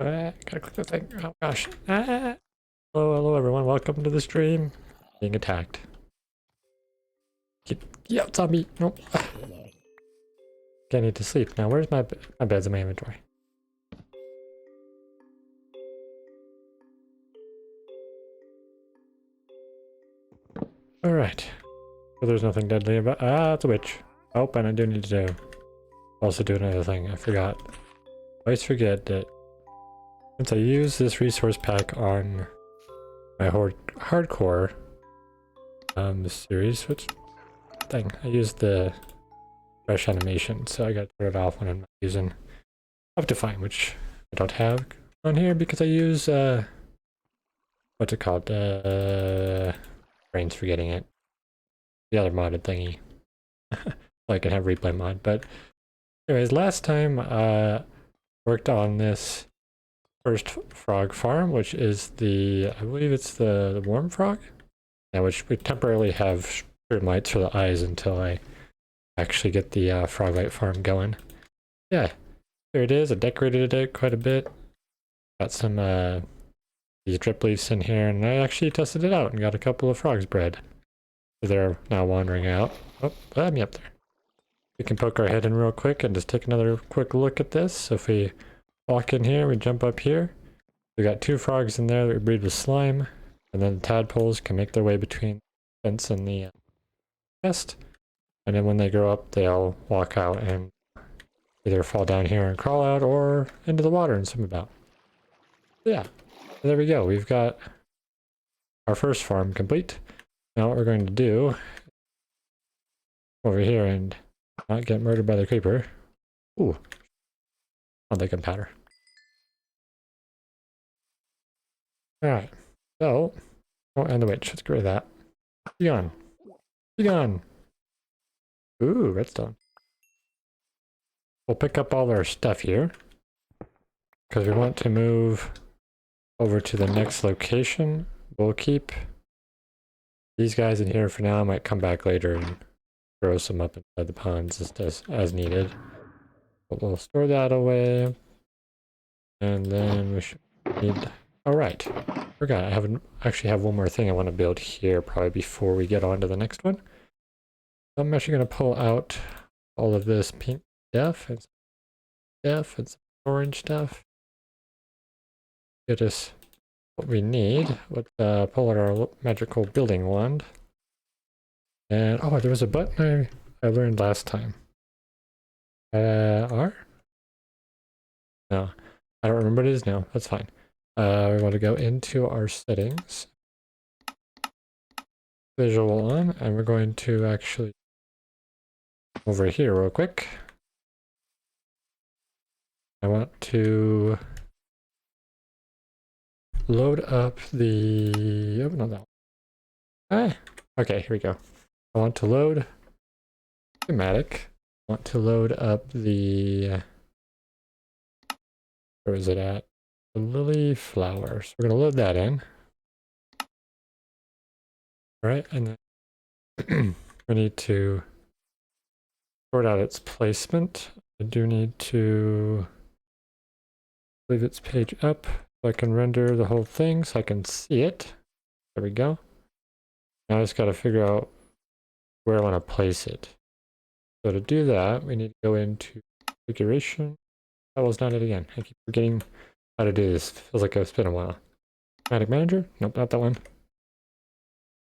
Gotta click the thing. Oh gosh. Hello everyone. Welcome to the stream. Being attacked. Yeah, zombie. Nope. I need to sleep now. Where's my bed's in my inventory? All right. So there's nothing deadly about. Ah, it's a witch. Oh, and I do need to also do another thing. I forgot. I always forget that since I use this resource pack on my hardcore series, which thing I use the fresh animation, so I got to turn it off when I'm not using Optifine, which I don't have on here because I use what's it called? Brain's forgetting it. The other modded thingy. So I can have replay mod. But anyways, last time worked on this first frog farm, which is the, I believe it's the worm frog. Yeah, which we temporarily have stream lights for the eyes until I actually get the frog light farm going. Yeah, there it is. I decorated it quite a bit. Got some these drip leaves in here, and I actually tested it out and got a couple of frogs bred. So they're now wandering out. Oh, let me up there. We can poke our head in real quick and just take another quick look at this. So if we walk in here, we jump up here. We got 2 frogs in there that we breed with slime, and then the tadpoles can make their way between the fence and the chest. And then when they grow up, they'll walk out and either fall down here and crawl out or into the water and swim about. Yeah, there we go. We've got our first farm complete. Now what we're going to do over here and not get murdered by the creeper. Ooh, I'll take gunpowder. Alright, so, oh, and the witch. Let's get rid of that. Be gone. Be gone. Ooh, redstone. We'll pick up all our stuff here because we want to move over to the next location. We'll keep these guys in here for now. I might come back later and throw some up inside the ponds just as needed. But we'll store that away. And then we should need... Alright. Forgot, I actually have one more thing I want to build here probably before we get on to the next one. So I'm actually going to pull out all of this pink stuff and some orange stuff. Get us what we need. Let's pull out our magical building wand. And oh, there was a button I learned last time. R? No, I don't remember what it is now. That's fine. We want to go into our settings, visual on, and we're going to actually over here real quick. I want to load up the, oh, not that one. Ah, okay, here we go. I want to load schematic. I want to load up the, where is it at? The lily flower. So we're going to load that in. All right, and then we need to sort out its placement. I do need to leave its page up so I can render the whole thing so I can see it. There we go. Now I just got to figure out where I want to place it. So to do that, we need to go into configuration. That was not it again. I keep forgetting how to do this. Feels like it's been a while. Schematic manager? Nope, not that one.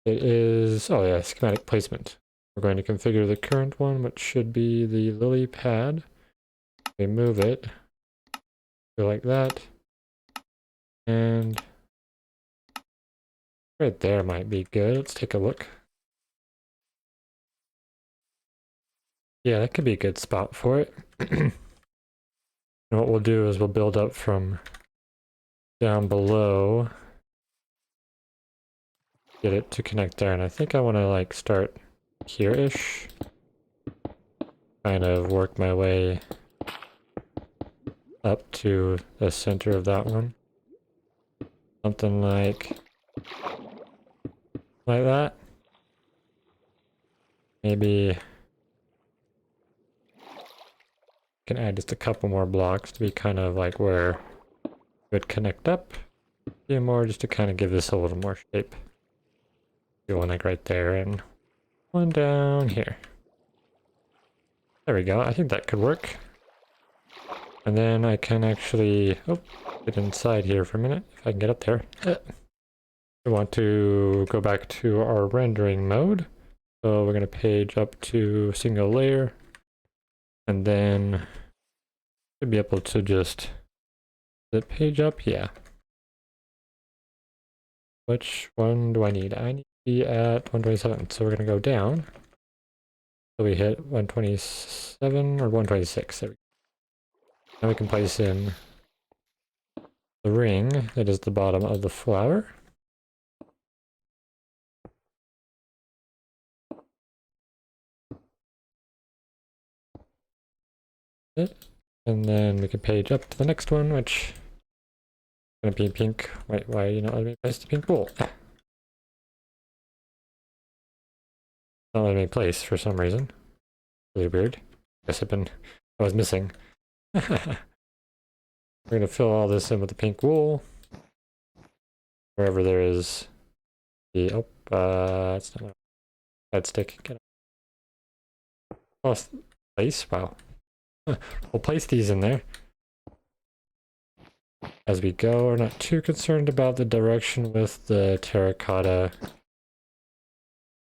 It is, oh yeah, schematic placement. We're going to configure the current one, which should be the lily pad. We move it, go like that, and right there might be good. Let's take a look. Yeah, that could be a good spot for it. And what we'll do is we'll build up from down below, get it to connect there, and I think I want to like start here-ish, kind of work my way up to the center of that one. Something like that. Maybe can add just a couple more blocks to be kind of like where would connect up. A few more just to kind of give this a little more shape. Do one like right there and one down here. There we go. I think that could work. And then I can actually get inside here for a minute if I can get up there. We want to go back to our rendering mode. So we're going to page up to single layer. And then should be able to just zip page up. Yeah. Which one do I need? I need to be at 127. So we're going to go down. So we hit 127 or 126. There we go. Now we can place in the ring that is the bottom of the flower. And then we can page up to the next one, which is going to be pink. Wait, why are you not letting me place the pink wool? Not letting me place for some reason. Really weird. Guess I was missing. We're going to fill all this in with the pink wool. Wherever there is the, it's not a bad stick. Get it. Oh, place, wow. We'll place these in there as we go. We're not too concerned about the direction with the terracotta.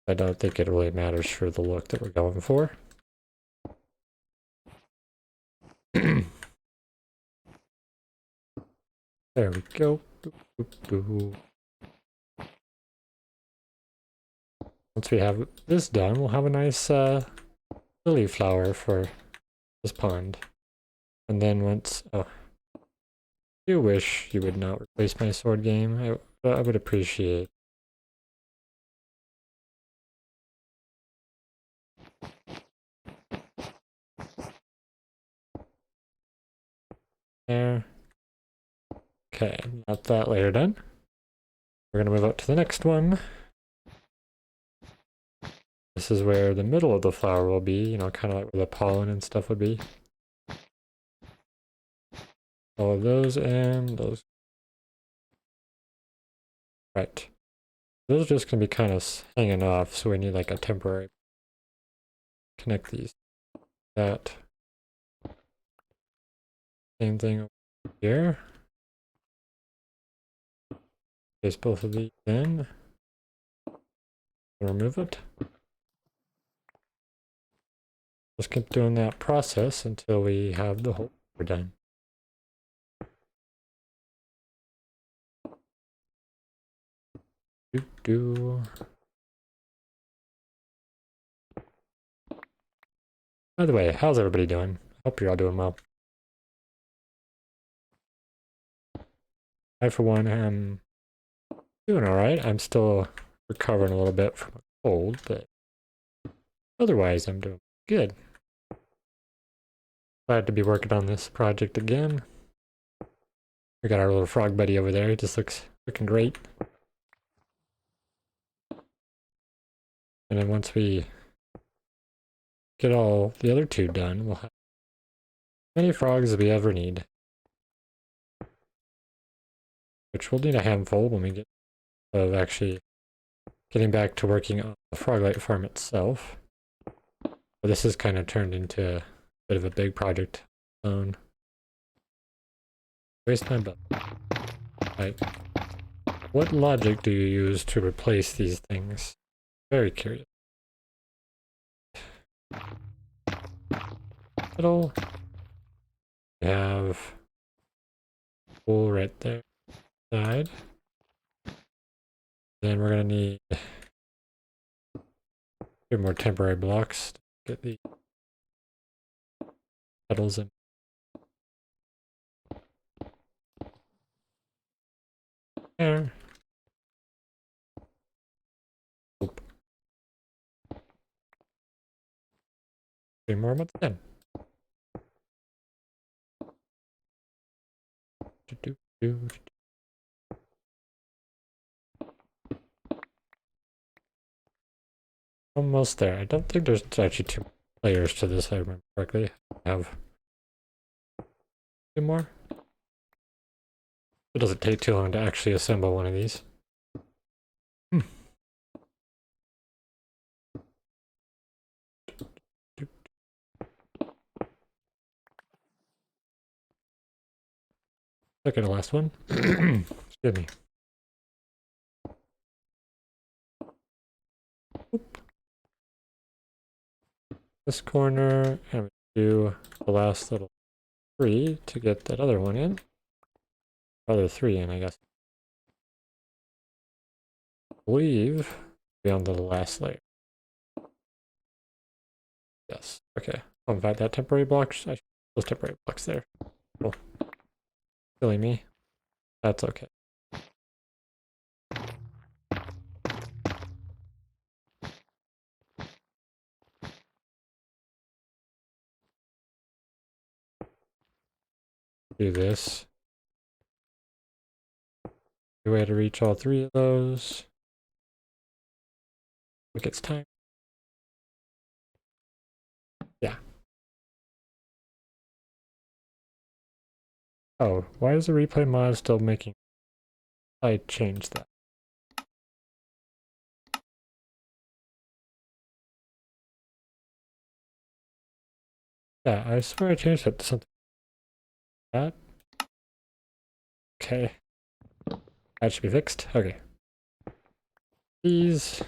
I don't think it really matters for the look that we're going for. There we go. Once we have this done, we'll have a nice lily flower for this pond. And then once... Oh. I do wish you would not replace my sword game. I would appreciate. There. Okay, got that layer done. We're gonna move up to the next one. This is where the middle of the flower will be, you know, kind of like where the pollen and stuff would be. All of those and those. Right. Those are just gonna be kind of hanging off, so we need like a temporary connect these. That. Same thing over here. Place both of these in. Remove it. Just keep doing that process until we have the whole done. By the way, how's everybody doing? Hope you're all doing well. I, for one, am doing alright. I'm still recovering a little bit from a cold, but otherwise I'm doing good. Glad to be working on this project again. We got our little frog buddy over there. He just looks looking great. And then once we get all the other two done, we'll have as many frogs as we ever need. Which we'll need a handful when we get of actually getting back to working on the Froglight farm itself. But this has kind of turned into a bit of a big project alone. Waste my butt. Right. What logic do you use to replace these things? Very curious. Middle. We have wool right there. Side. Then we're gonna need a few more temporary blocks to get the petals in. There. Oop. 3 more months in. Almost there. I don't think there's actually 2 layers to this, if I remember correctly. I have 2 more. It doesn't take too long to actually assemble one of these. Look at the last one. Excuse me. Oop. This corner, and we do the last little 3 to get that other one in. Other 3 in, I guess. I believe be on the last layer. Yes. Okay. I'll invite that temporary blocks. I should those temporary blocks there. Cool. Silly me. That's okay. Do this. Good way to reach all 3 of those. Look, it's time. Yeah. Oh, why is the replay mod still making... I changed that. Yeah, I swear I changed that to something like that. Okay. That should be fixed. Okay. These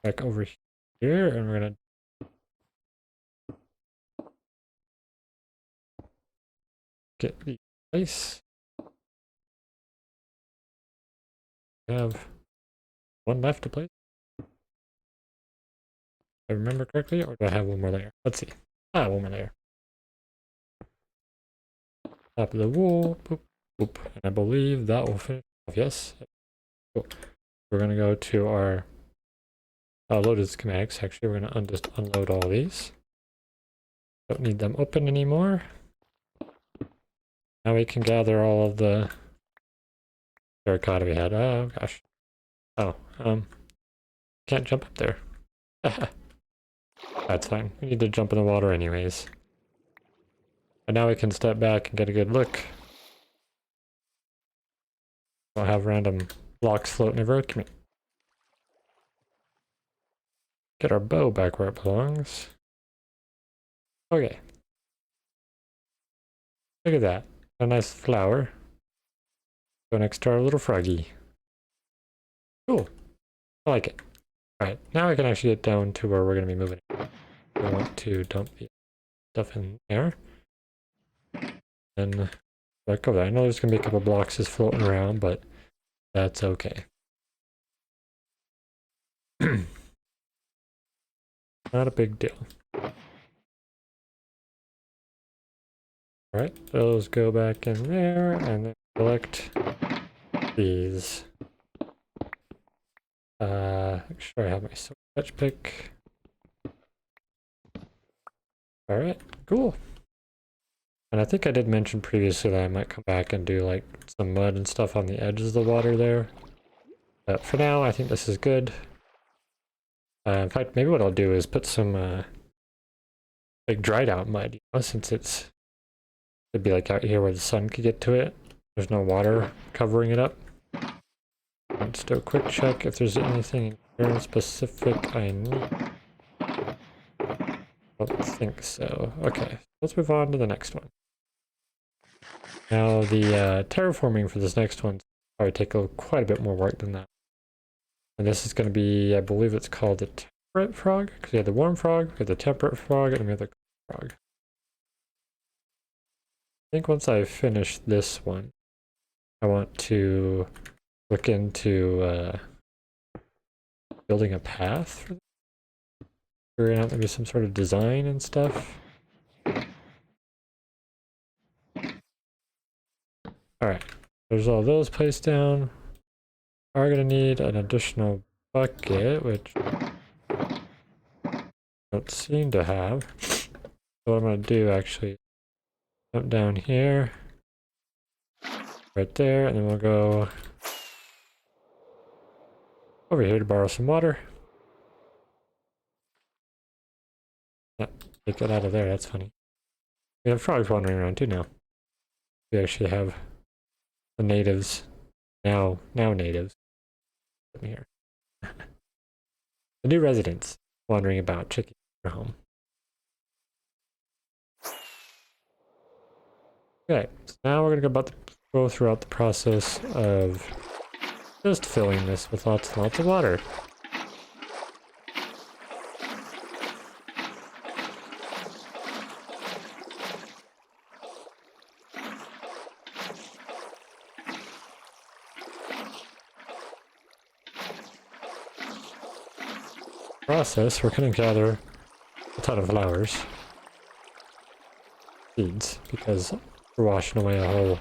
back over here, and we're gonna get the ice. We have 1 left to place. If I remember correctly, or do I have 1 more layer? Let's see. 1 more layer. Top of the wall. Boop, boop. And I believe that will finish off. Yes. Cool. We're gonna go to our loaded schematics. Actually, we're gonna just unload all these. Don't need them open anymore. Now we can gather all of the terracotta we had. Oh gosh. Oh, can't jump up there. That's fine. We need to jump in the water anyways. And now we can step back and get a good look. We'll have random blocks floating everywhere. Come here. Get our bow back where it belongs. Okay. Look at that. A nice flower. Go next to our little froggy. Cool. I like it. Alright, now I can actually get down to where we're going to be moving. We want to dump the stuff in there. And back over there. I know there's going to be a couple blocks just floating around, but that's okay. Not a big deal. Alright, those go back in there, and then collect these. Make sure I have my touch pick. Alright, cool. And I think I did mention previously that I might come back and do like some mud and stuff on the edges of the water there. But for now, I think this is good. In fact, maybe what I'll do is put some like dried out mud, you know, since it'd be like out here where the sun could get to it. There's no water covering it up. Let's do a quick check if there's anything here specific I need. I don't think so. Okay, let's move on to the next one. Now the terraforming for this next one probably take quite a bit more work than that. And this is going to be, I believe it's called the temperate frog, because we have the warm frog, we have the temperate frog, and we have the cold frog. I think once I finish this one, I want to look into building a path for this. Figuring out maybe some sort of design and stuff. Alright, there's all those placed down. Are gonna need an additional bucket, which I don't seem to have. So what I'm gonna do actually, jump down here, right there, and then we'll go over here to borrow some water. Take it out of there, that's funny. We have frogs wandering around too now. We actually have the natives, now natives, come here. The new residents wandering about, checking their home. Okay, so now we're gonna go throughout the process of just filling this with lots and lots of water. Process, we're gonna gather a ton of flowers. Seeds, because we're washing away a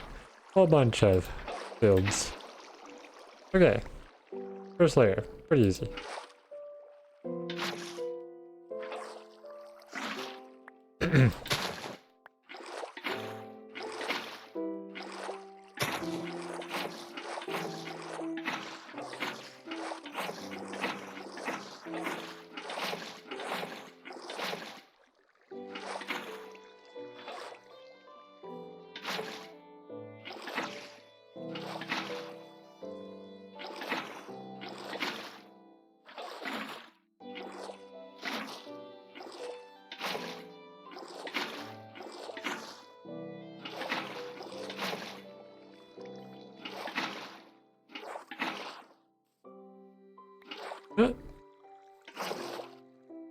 whole bunch of fields. Okay, first layer, pretty easy.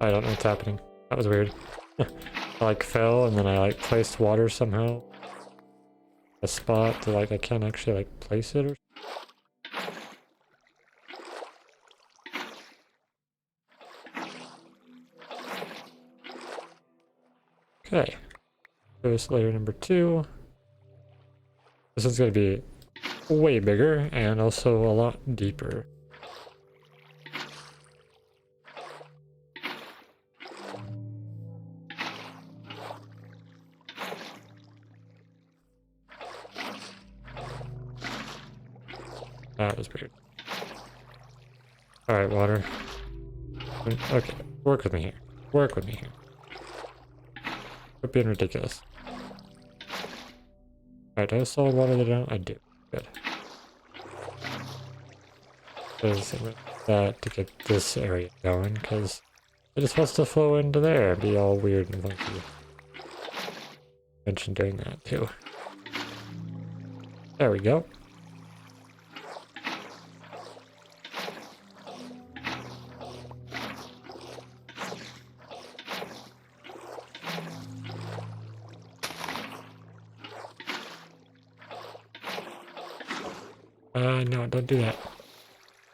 I don't know what's happening. That was weird. I like fell and then I like placed water somehow. A spot that like I can't actually like place it or okay. This layer number 2. This is gonna be way bigger and also a lot deeper. That was weird. Alright, water. Okay, work with me here. Work with me here. Quit being ridiculous. Alright, do I have solid water that I don't? I do. Good. Because that to get this area going, because it is supposed to flow into there and be all weird and funky. Mentioned doing that too. There we go. No, don't do that.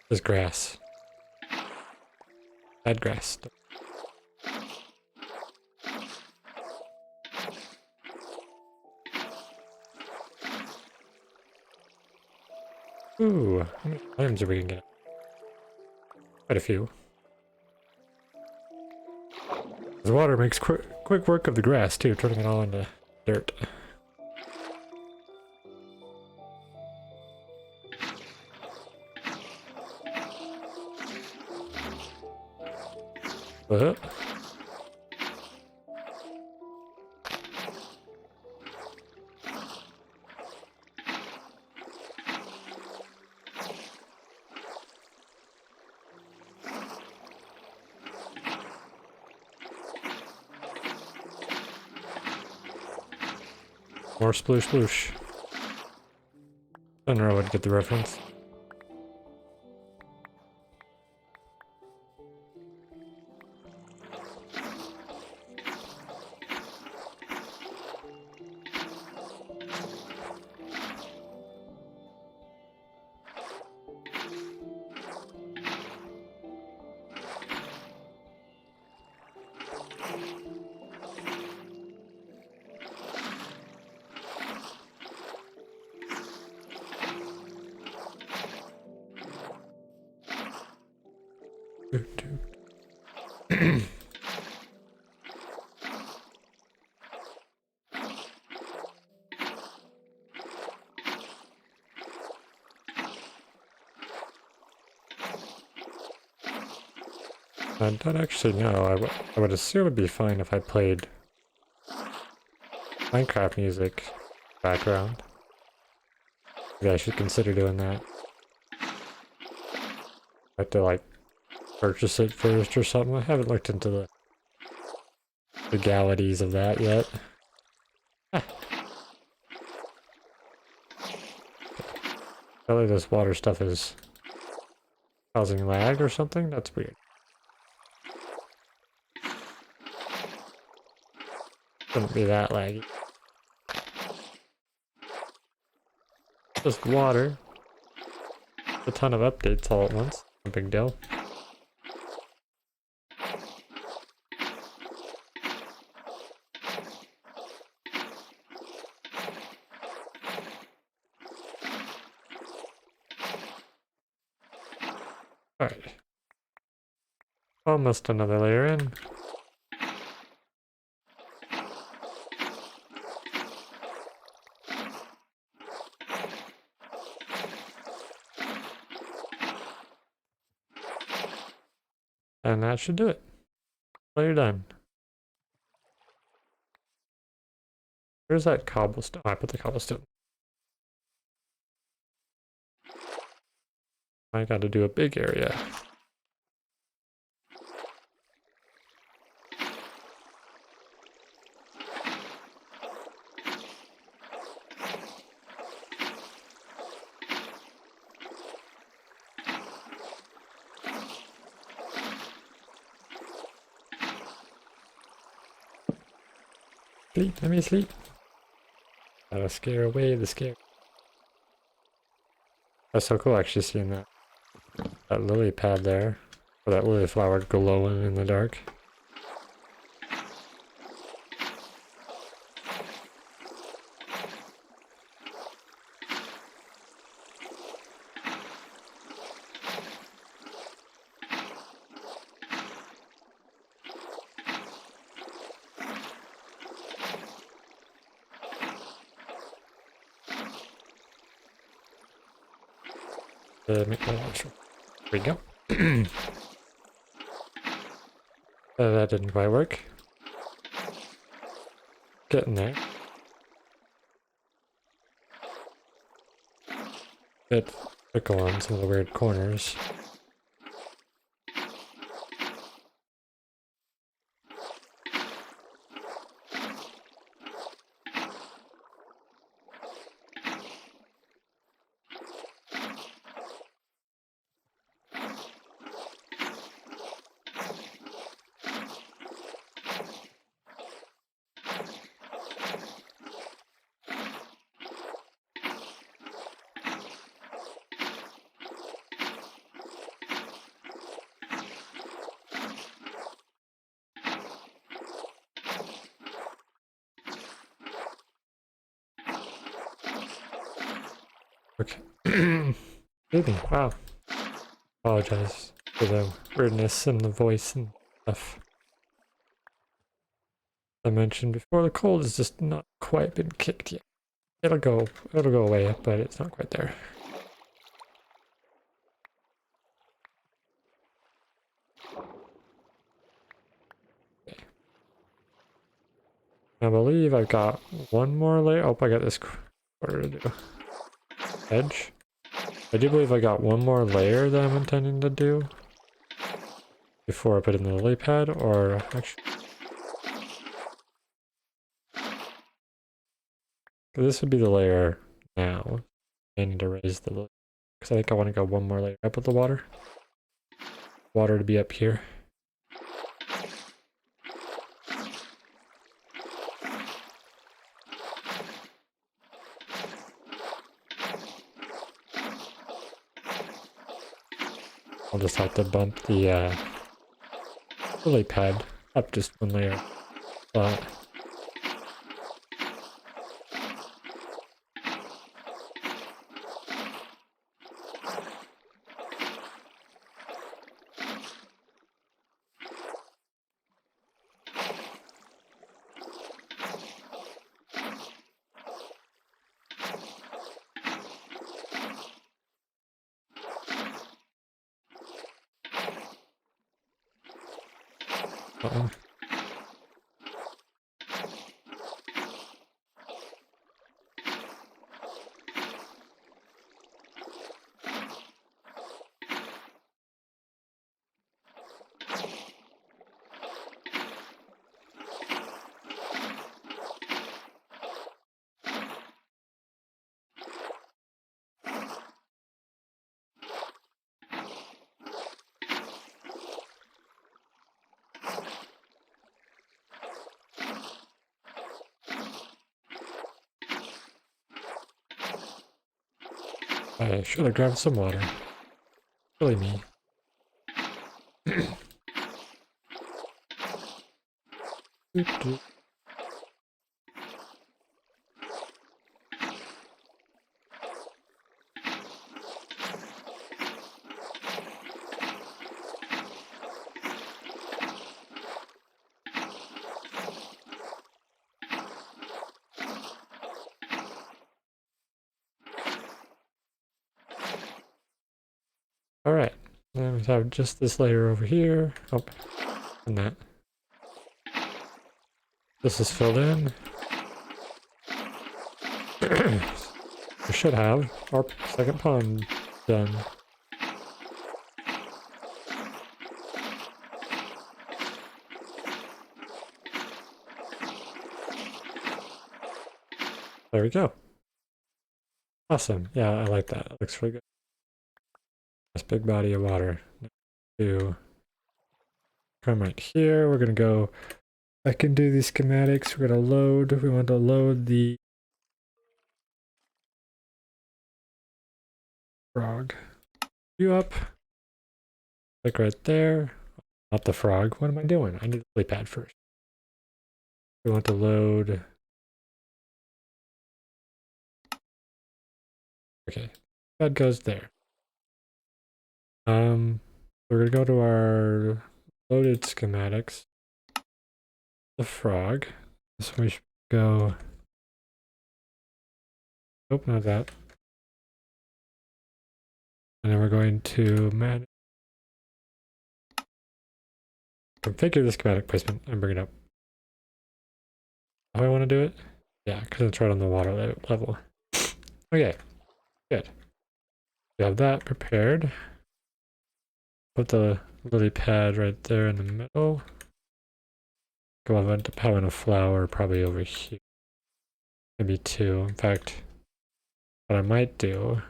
There's grass. Bad grass. Ooh, how many items are we gonna get? Quite a few. The water makes quick work of the grass too, turning it all into dirt. What? More sploosh sploosh. I don't know, I would get the reference. I don't actually know. I would assume it'd be fine if I played Minecraft music background. Maybe I should consider doing that. I have to like purchase it first or something. I haven't looked into the legalities of that yet. Ah, apparently this water stuff is causing lag or something? That's weird. Shouldn't be that laggy. Just water. A ton of updates all at once. No big deal. Alright. Almost another layer in. And that should do it. Well, you're done. Where's that cobblestone? Oh, I put the cobblestone. I gotta do a big area. Sleep, let me sleep. Gotta scare away the scare. That's so cool actually seeing that lily pad there. Or that lily flower glowing in the dark. There we go. That didn't quite work. Getting there. Bit fickle on some of the weird corners. Okay. Excuse me. Wow. Apologize for the weirdness in the voice and stuff. I mentioned before, the cold has just not quite been kicked yet. It'll go away, but it's not quite there. Okay. I believe I've got one more layer. Oh, I got this quarter to do. Edge. I do believe I got one more layer that I'm intending to do before I put in the lily pad, or actually, this would be the layer now. I need to raise the lily because I think I want to go one more layer up with the water. Water to be up here. I'll just have to bump the lily pad up just one layer. But uh-oh. I should have grabbed some water. Silly me. Alright, then we have just this layer over here. Oh, and that. This is filled in. We should have our second pond done. There we go. Awesome. Yeah, I like that. It looks really good. This big body of water. To come right here. We're gonna go. I can do these schematics. We're gonna load. We want to load the frog. You up. Click right there. Not the frog. What am I doing? I need the lily pad first. We want to load. Okay. That goes there. We're gonna go to our loaded schematics. The frog. So we should go. Nope, not that. And then we're going to manage. Configure the schematic placement and bring it up. How do I want to do it? Yeah, because it's right on the water level. Okay, good. We have that prepared. Put the lily pad right there in the middle. Go on to having a flower probably over here. Maybe two. In fact, what I might do.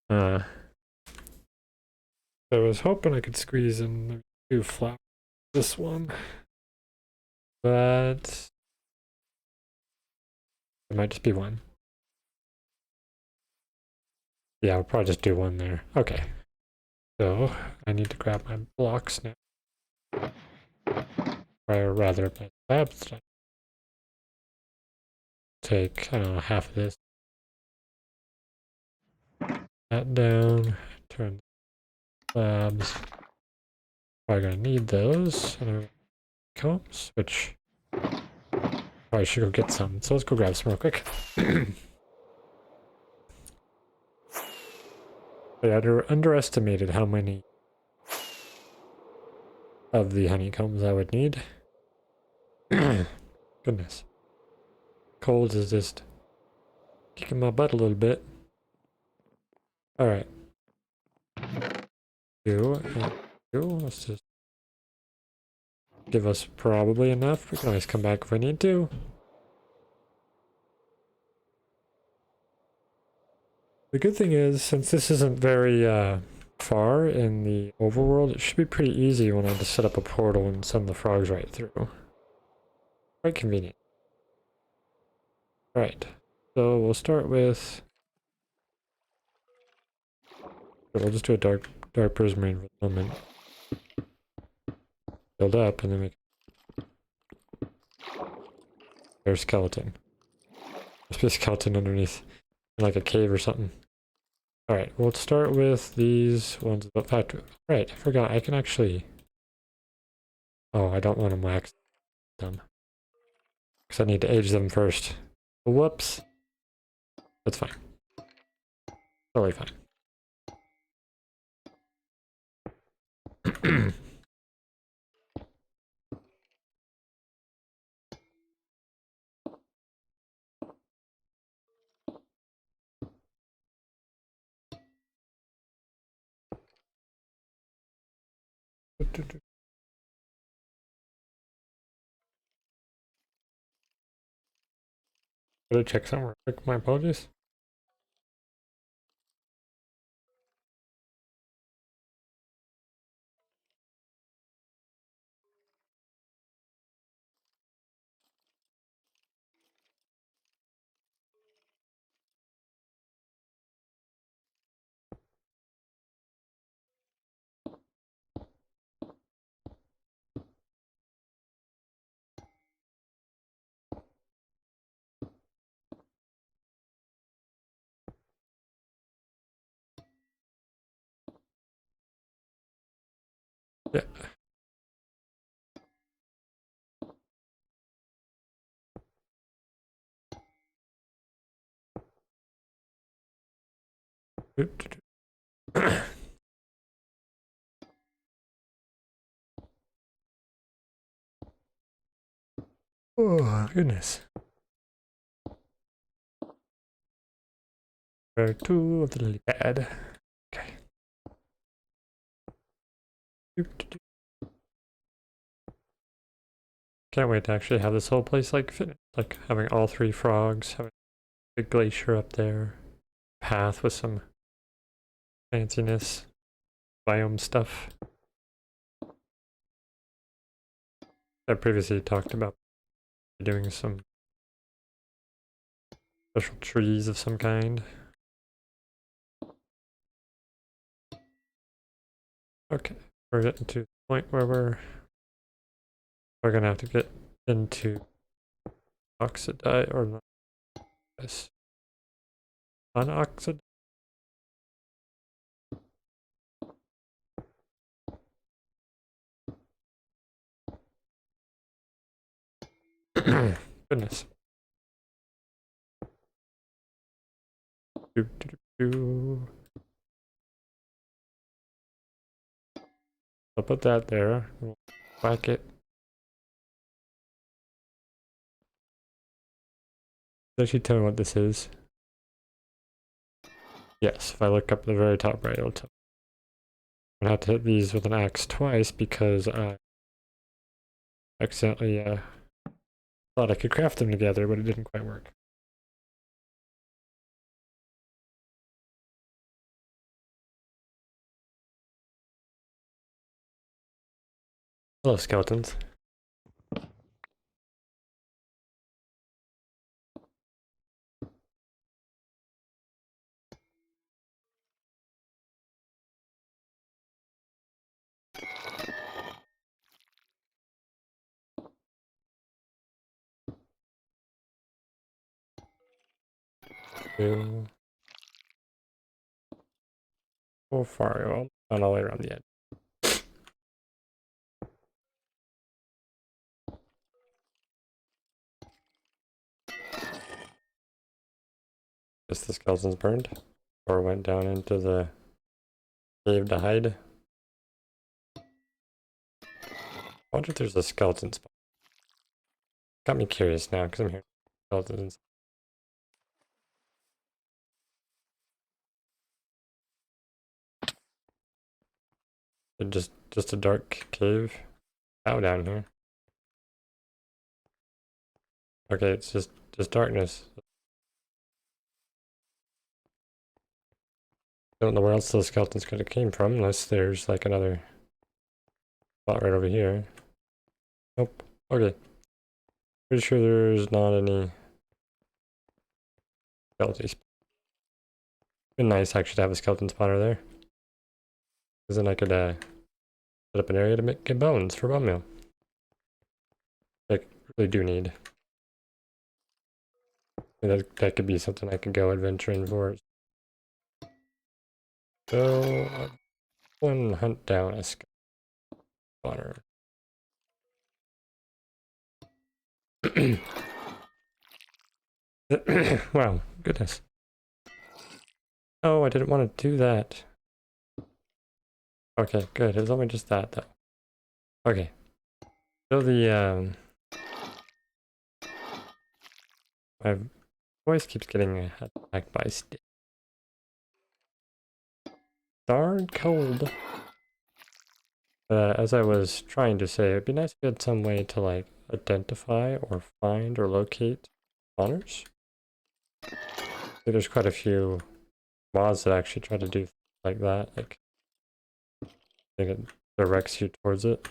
I was hoping I could squeeze in maybe two flowers. This one. But it might just be one. Yeah, I'll probably just do one there. Okay. So I need to grab my blocks now. Or rather, my slabs. Take, I don't know, half of this. That down. Turn the slabs. Probably gonna need those. And combs, which probably should go get some. So let's go grab some real quick. I underestimated how many of the honeycombs I would need. Goodness. Cold is just kicking my butt a little bit. Alright. Let's just give us probably enough. We can always come back if we need to. The good thing is, since this isn't very far in the overworld, it should be pretty easy when I just set up a portal and send the frogs right through. Quite convenient. Alright, so we'll start with... We'll just do a dark prismarine for the moment. Build up, and then we... There's a skeleton. There's a skeleton underneath, in like a cave or something. Alright, we'll start with these ones. In fact, right, I forgot, I can actually... Oh, I don't want to wax them. Because I need to age them first. Whoops. That's fine. Totally fine. Gotta check somewhere quick, my apologies. Yeah. Oh, goodness. Where to of the lily pad. Okay. Can't wait to actually have this whole place like finished. Like having all 3 frogs, having a big glacier up there, path with some fanciness, biome stuff. I previously talked about doing some special trees of some kind. Okay, we're getting to the point where we're gonna have to get into oxidize or not this unoxidized. Goodness. Do, do, do, do. I'll put that there. We'll whack it. Actually tell me what this is. Yes, if I look up at the very top right, it'll tell me. I'm gonna have to hit these with an axe twice because I accidentally thought I could craft them together, but it didn't quite work. Hello, skeletons. Two. Oh, far. All the way around the edge. Just the skeletons burned? Or went down into the cave to hide? I wonder if there's a skeleton spot. Got me curious now because I'm hearing skeletons. Just a dark cave out down here. Okay, it's just darkness. Don't know where else those skeletons could have came from unless there's like another spot right over here. Nope. Okay. Pretty sure there's not any skeletons. Been nice actually to have a skeleton spawner there. Because then I could set up an area to get bones for bone meal. I really do need. That could be something I could go adventuring for. So, one hunt down a spawner. Wow, goodness. Oh, I didn't want to do that. Okay, good. It was only just that, though. Okay. So my voice keeps getting attacked by stick. Darn cold. As I was trying to say, it'd be nice if we had some way to like identify or find or locate spawners. There's quite a few mods that actually try to do things like that. Like, I think it directs you towards it.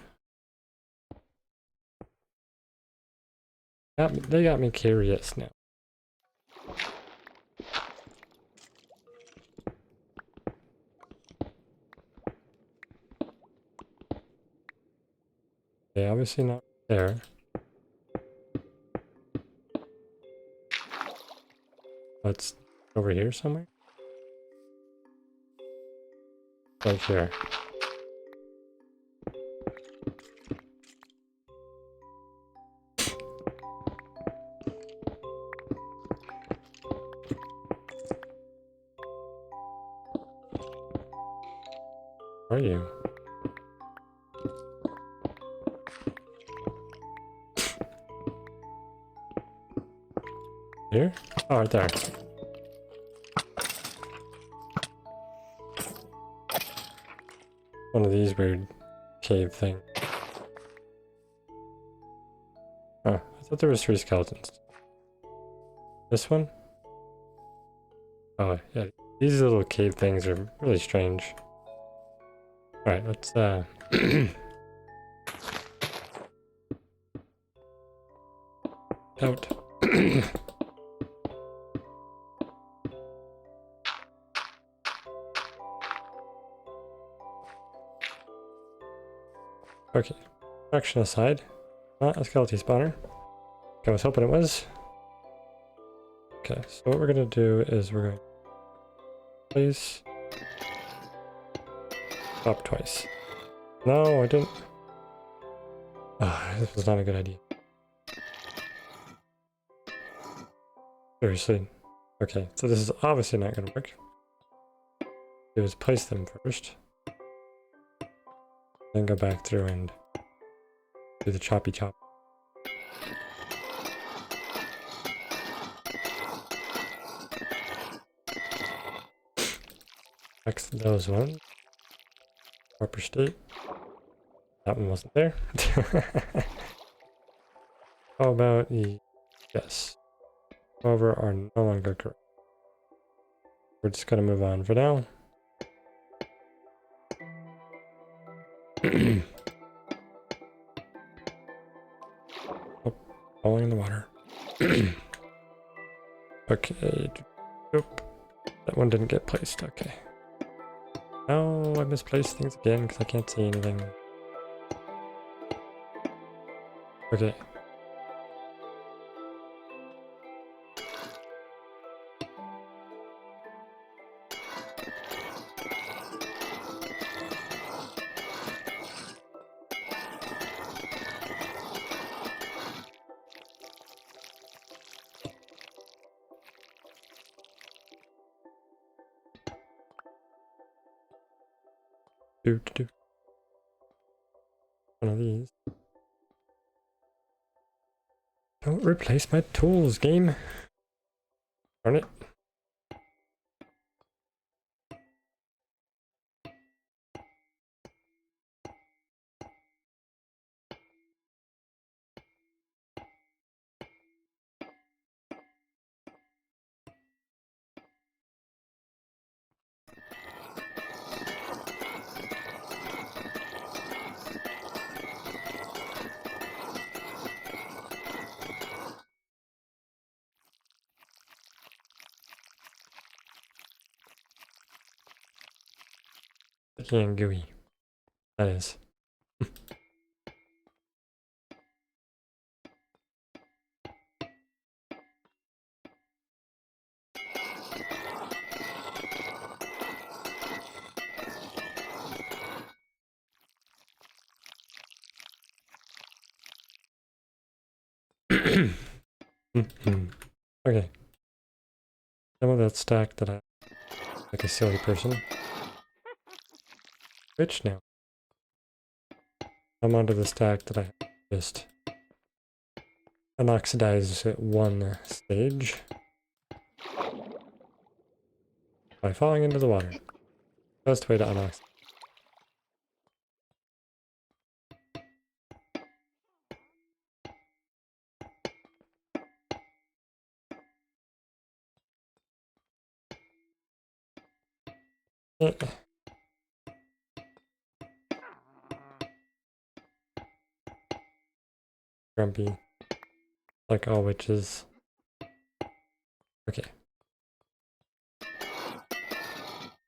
They got me curious now. Okay, obviously not there. It's over here somewhere? Like here. are you? Here? Oh, right there. One of these weird cave things. Oh, I thought there was 3 skeletons. This one? Oh, yeah. These little cave things are really strange. Alright, let's, out. Okay, action aside. Not a skeleton spawner. I was hoping it was. Okay, so what we're gonna do is we're going to place stop twice. No, I didn't. Ah, this was not a good idea. Seriously. Okay, so this is obviously not gonna work. Do is place them first. Then go back through and do the choppy chop. Fix those ones. Proper state. That one wasn't there. How about the... Yes. However, are no longer correct. We're just gonna move on for now. Oh, falling in the water. Okay. Nope. That one didn't get placed. Okay. Now I misplaced things again because I can't see anything. Okay. Do. One of these. Don't replace my tools, game. Darn it. Sticky and gooey. That is. Okay. Some of that stack that I like a silly person. Which now? I'm onto the stack that I just unoxidized at one stage by falling into the water. Best way to unoxidize. Eh. Grumpy. Like all witches. Okay.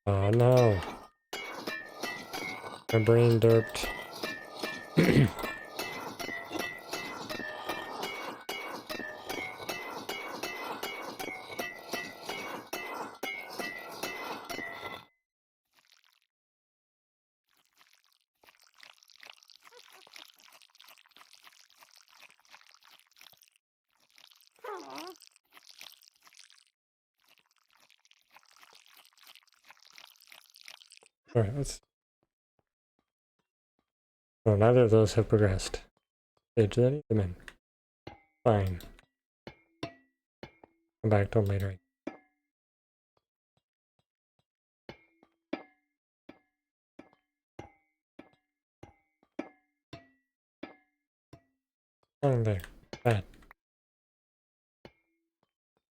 Oh no. My brain derped. Alright, let's No, neither of those have progressed. Stage that I need them in. Fine. Come back to them later. Oh, there. Bad.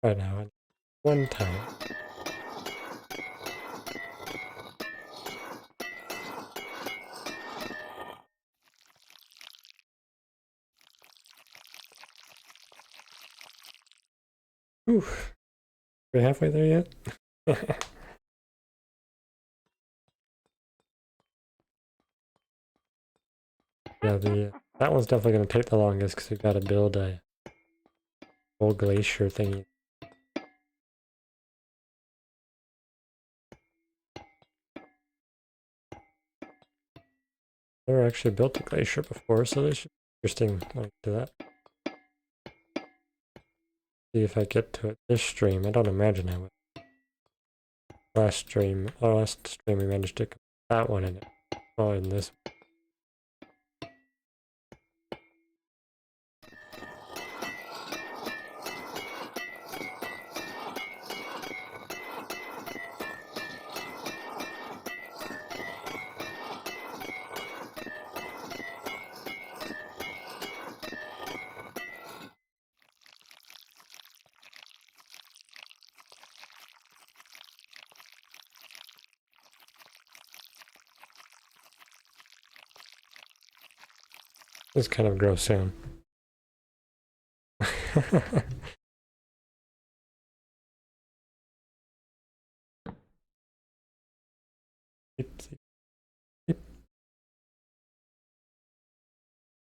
Right now, one time. Oof. Are we halfway there yet? Yeah, that one's definitely going to take the longest because we've got to build a whole glacier thingy. Never actually built a glacier before, so this should be interesting when I do that. See if I get to it this stream. I don't imagine I would. Last stream we managed to get that one in it. Oh, in this. This kind of gross sound.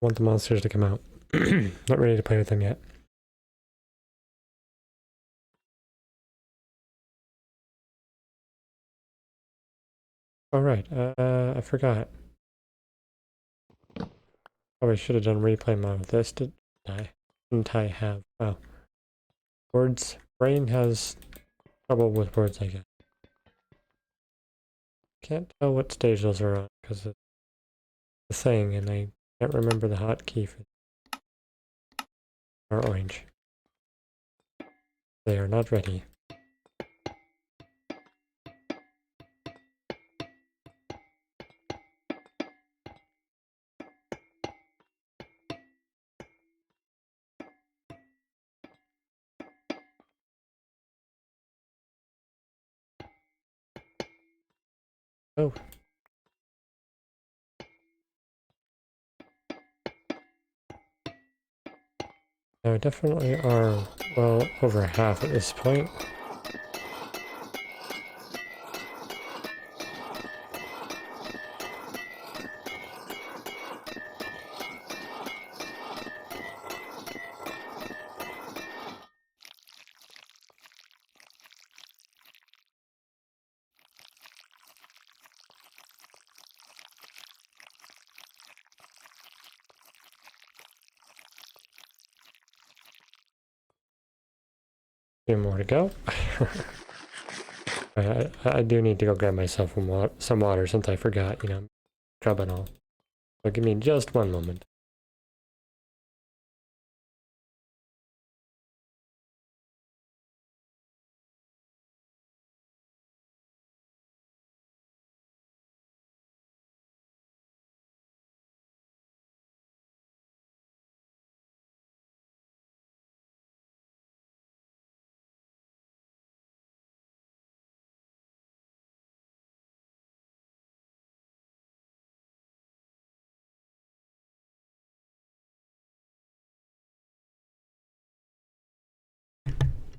Want the monsters to come out. Not ready to play with them yet. Alright, I forgot. Probably should have done replay mode with this, didn't I? Didn't I have? Wow. Words. Brain has trouble with words, I guess. Can't tell what stage those are on because it's the thing, and I can't remember the hotkey for or orange. They are not ready. Oh. Now we definitely are well over half at this point. Few more to go. I do need to go grab myself some water since I forgot, you know, grub and all. So give me just one moment.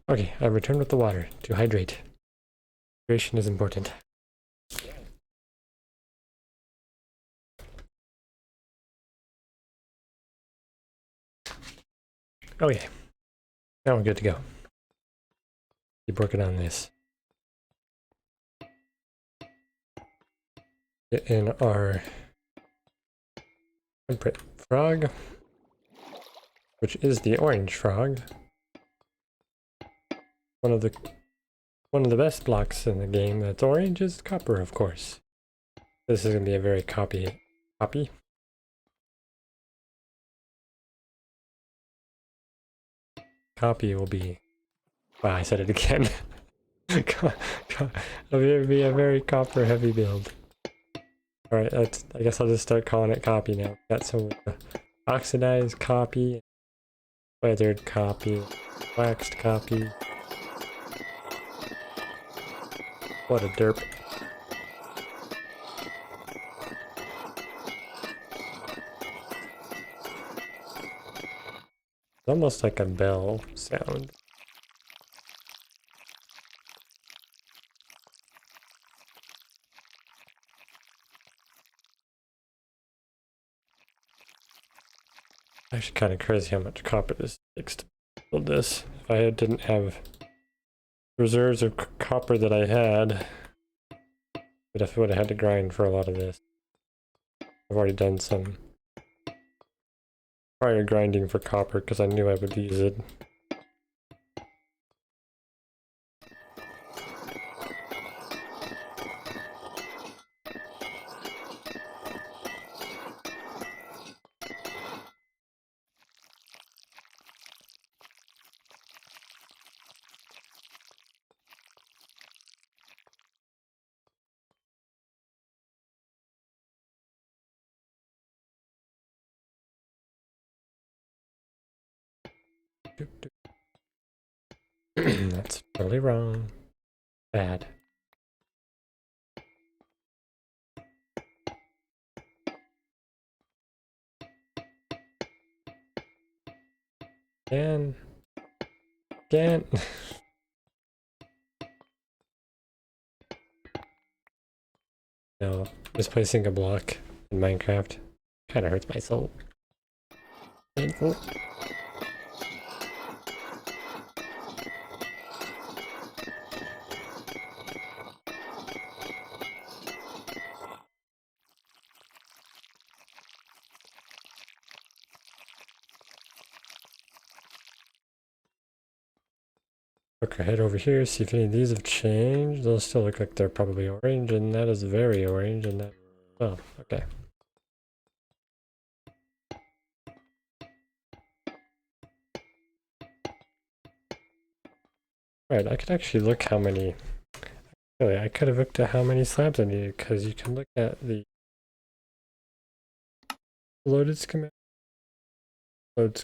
Okay, I returned with the water to hydrate. Hydration is important. Okay, now we're good to go. Keep working on this. Get in our temperate frog, which is the orange frog. One of the best blocks in the game that's orange is copper, of course. This is gonna be a very copy copy will be... Wow, I said it again. It'll be a very copper heavy build. Alright, I guess I'll just start calling it copy now. Got some oxidized copy, weathered copy, waxed copy. What a derp. It's almost like a bell sound. Actually kind of crazy how much copper this takes to build this. If I didn't have reserves of copper that I had, I would have had to grind for a lot of this. I've already done some prior grinding for copper because I knew I would use it. That's totally wrong. Bad. Again. No, misplacing a block in Minecraft kind of hurts my soul. Painful. Look ahead over here, see if any of these have changed. They'll still look like they're probably orange, and that is very orange, and that... Oh, okay. Right, I could actually look how many... Really, I could have looked at how many slabs I needed, because you can look at the loaded schematic, load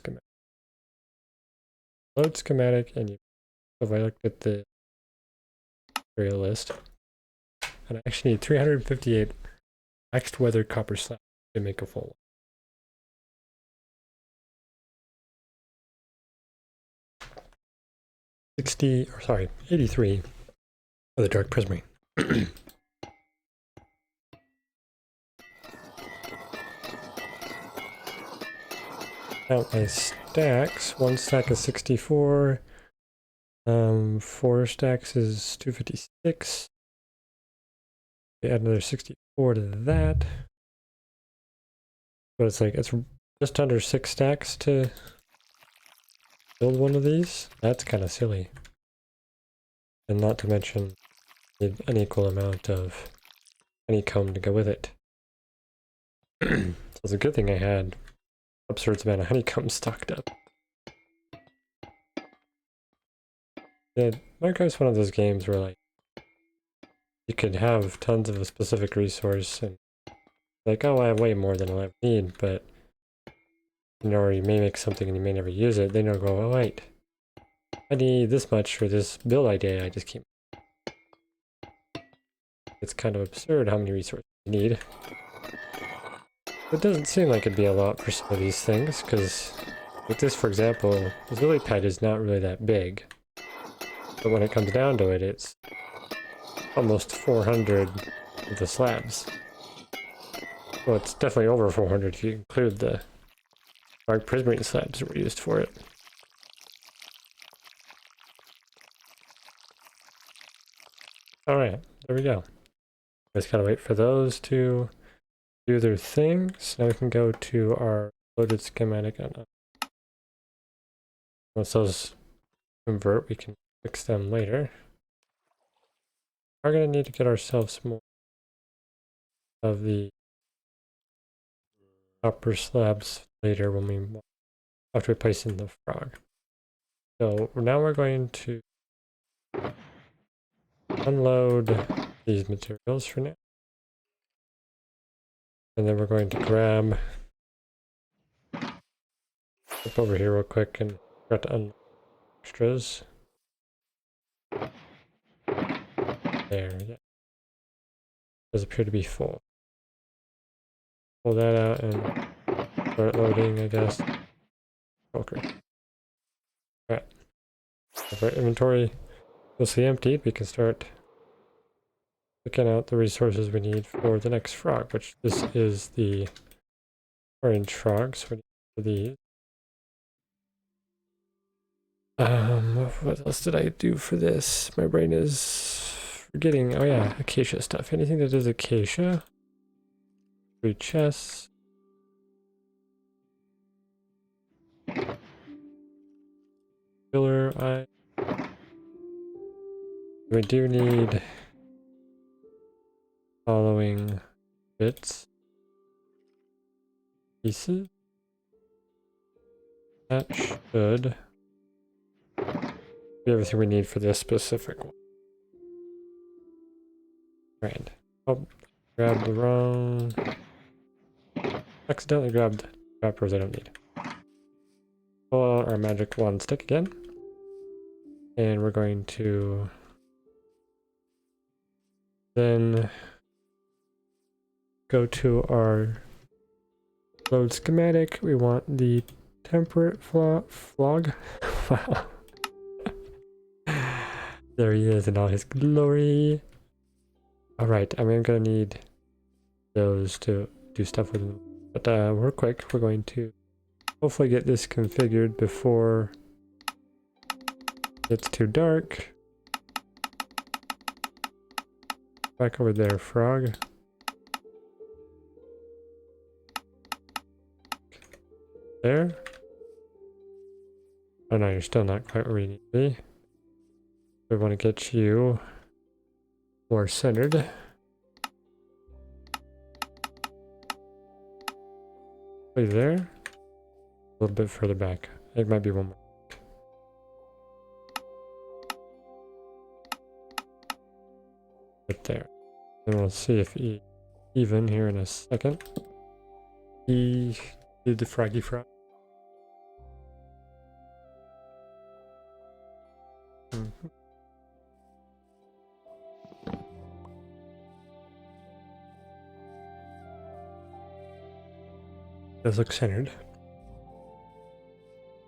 schematic, and if I looked at the material list, and I actually need 358 waxed weathered copper slabs to make a full one. 83 of the dark prismarine. Count my stacks. One stack is 64. 4 stacks is 256. We add another 64 to that. But it's like, it's just under 6 stacks to build one of these. That's kind of silly. And not to mention an equal amount of honeycomb to go with it. So it's a good thing I had absurd amount of honeycomb stocked up. Yeah, Minecraft's one of those games where like you could have tons of a specific resource and like, oh, I have way more than I'll ever need, but you know, or you may make something and you may never use it. Then you'll go, oh wait, I need this much for this build idea I just keep. It's kind of absurd how many resources you need. It doesn't seem like it'd be a lot for some of these things, because like this, for example, this lily pad is not really that big. But when it comes down to it, it's almost 400 of the slabs. Well, it's definitely over 400 if you include the dark prismarine slabs that were used for it. Alright, there we go. Just gotta wait for those to do their thing. So now we can go to our loaded schematic. Once those convert, we can fix them later. We're gonna need to get ourselves more of the copper slabs later when we after we place in the frog. So now we're going to unload these materials for now. And then we're going to grab up over here real quick and got to unload extras. There, yeah. Does appear to be full. Pull that out and start loading, I guess. Okay. Alright. Our inventory mostly empty. We can start looking out the resources we need for the next frog, which this is the orange frog, so we need for these. What else did I do for this? My brain is forgetting. Oh yeah, acacia stuff. Anything that is acacia. 3 chests. Filler eye. We do need following bits. Pieces. That should be everything we need for this specific one. Right. Oh, grabbed the wrong. Accidentally grabbed wrappers I don't need. Pull out our magic wand stick again. And we're going to then go to our load schematic. We want the temperate flog. Wow. There he is in all his glory. Alright, I'm gonna need those to do stuff with them. But we're quick. We're going to hopefully get this configured before it's too dark. Back over there, frog. There. Oh no, you're still not quite where you need to be. We want to get you more centered. Right there. A little bit further back. It might be one more. Right there. And we'll see if even here in a second. He did the froggy frog. Does look centered.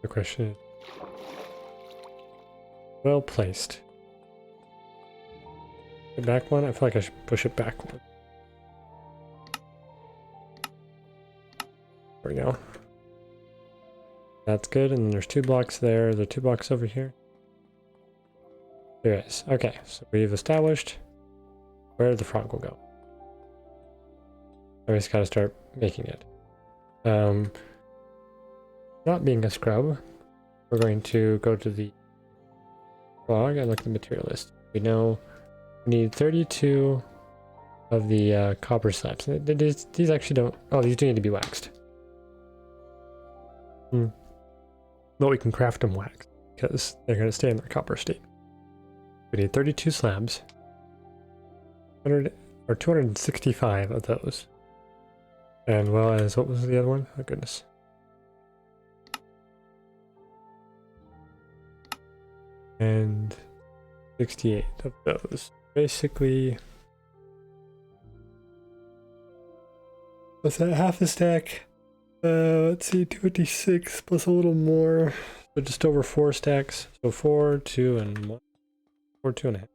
The question is well placed. The back one, I feel like I should push it back one. There we go. That's good, and there's 2 blocks there. There are 2 blocks over here. There is. Okay, so we've established where the frog will go. I just gotta start making it. Not being a scrub, we're going to go to the log and look at the material list. We know we need 32 of the copper slabs. These actually don't... Oh, these do need to be waxed. But we can craft them waxed because they're going to stay in their copper state. We need 32 slabs. 265 of those. And well as, what was the other one? Oh goodness. And 68 of those. Basically, what's that, half a stack? Let's see, 26 plus a little more. So just over 4 stacks. So 4, 2, and 1. 4, 2 and a half.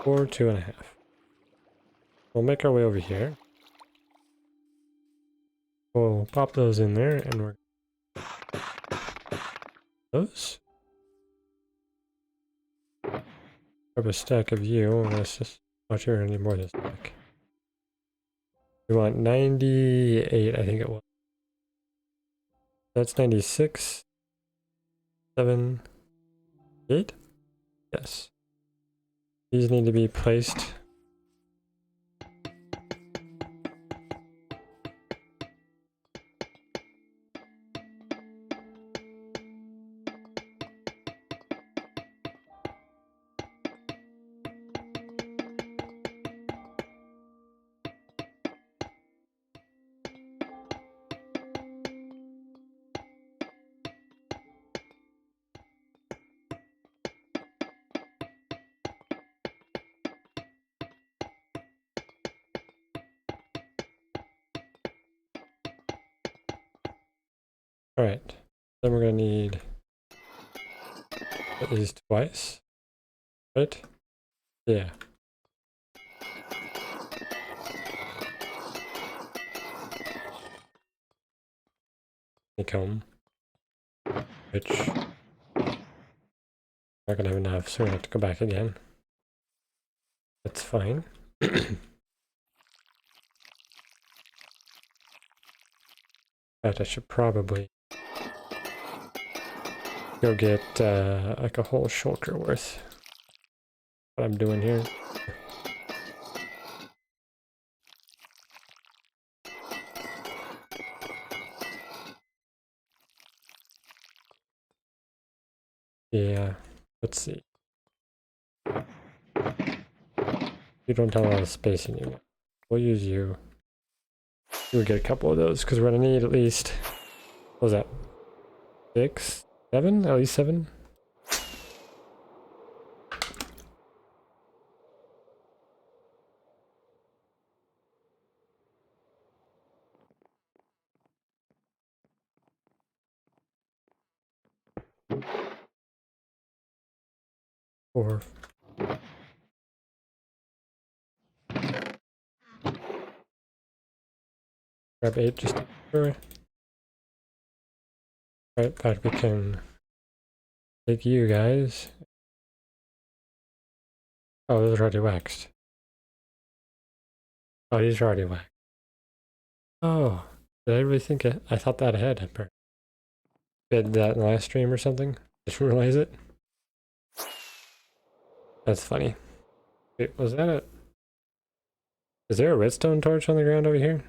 4, 2 and a half. We'll make our way over here. We'll pop those in there and we're those. Grab a stack of you, and let's just watch here any more of this stack. We want 98, I think it was. That's 96. 7, 8? Yes. These need to be placed. Alright, then we're gonna need at least twice, right? Yeah. Honeycomb, which not gonna have enough, so we're gonna have to go back again. That's fine. But I should probably go get like a whole shulker worth. What I'm doing here. Yeah, let's see. You don't have a lot of space anymore. We'll use you. We'll get a couple of those because we're gonna need at least, what was that? 6, 7? At least 7? Or grab 8 just to sure. Right, but we can take you guys. Oh, those are already waxed. Oh, these are already waxed. Oh, did I really think I thought that ahead? I did that in the last stream or something? Just realize it. That's funny. Wait, was that a... Is there a redstone torch on the ground over here?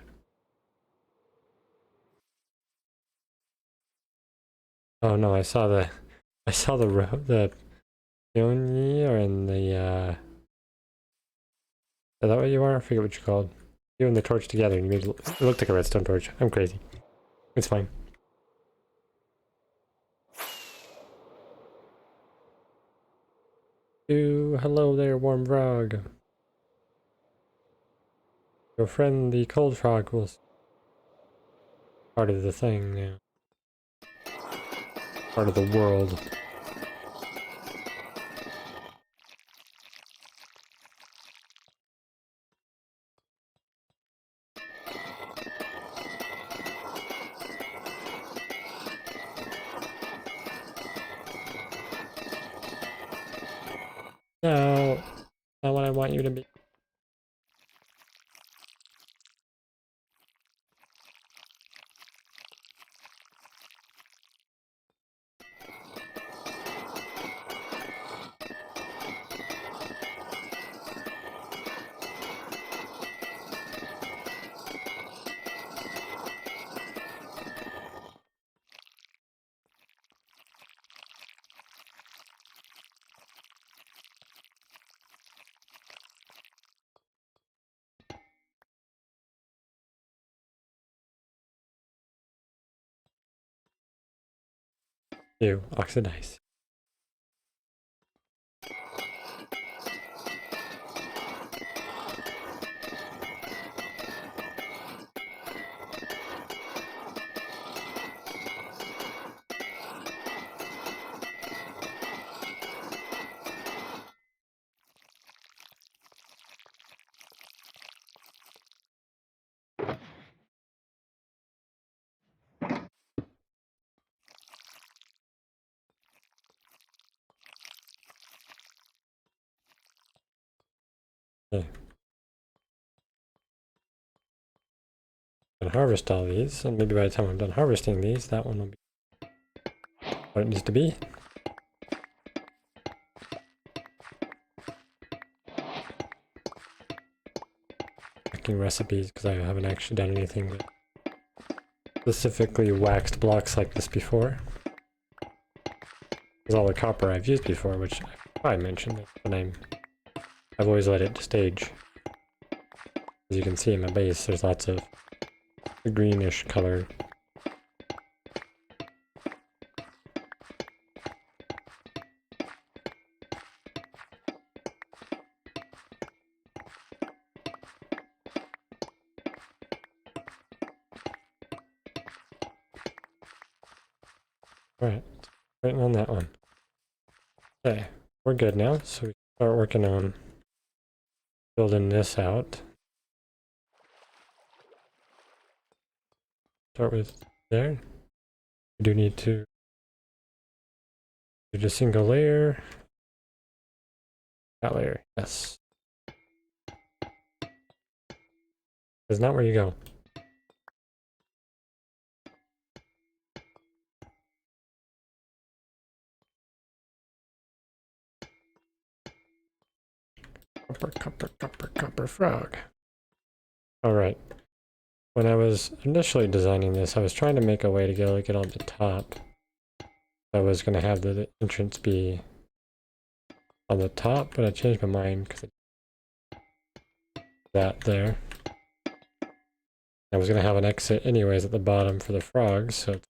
Oh no, I saw the peony or in the is that what you are? I forget what you called. You and the torch together and you made it looked like a redstone torch. I'm crazy. It's fine. Hello there, warm frog. Your friend the cold frog will part of the thing now. Part of the world. No, not what I want you to be. Ew, oxidize. Okay. And harvest all these, and maybe by the time I'm done harvesting these, that one will be what it needs to be. Checking recipes because I haven't actually done anything that specifically waxed blocks like this before. There's all the copper I've used before, which I mentioned it, but I've always let it stage. As you can see in my base, there's lots of greenish color. Alright, waiting on that one. Okay, we're good now, so we can start working on building this out. Start with there. We do need to do a single layer. That layer, yes. That's not where you go. Copper frog. Alright. When I was initially designing this, I was trying to make a way to get on the top. I was going to have the entrance be on the top, but I changed my mind because that there. I was going to have an exit anyways at the bottom for the frogs, so it's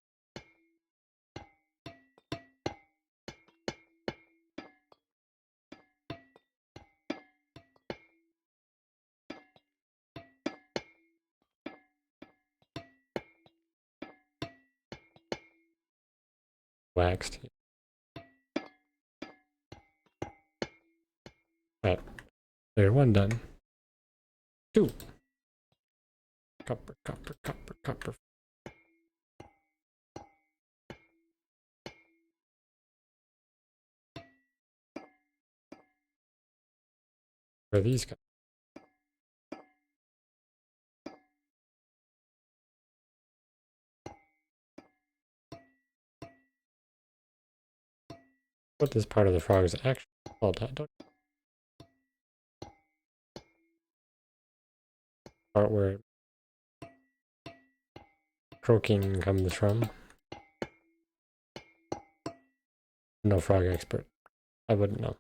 waxed. Alright, layer 1 done. 2. Copper. Where are these guys? What this part of the frog is actually called? I don't part where croaking comes from. No frog expert. I wouldn't know.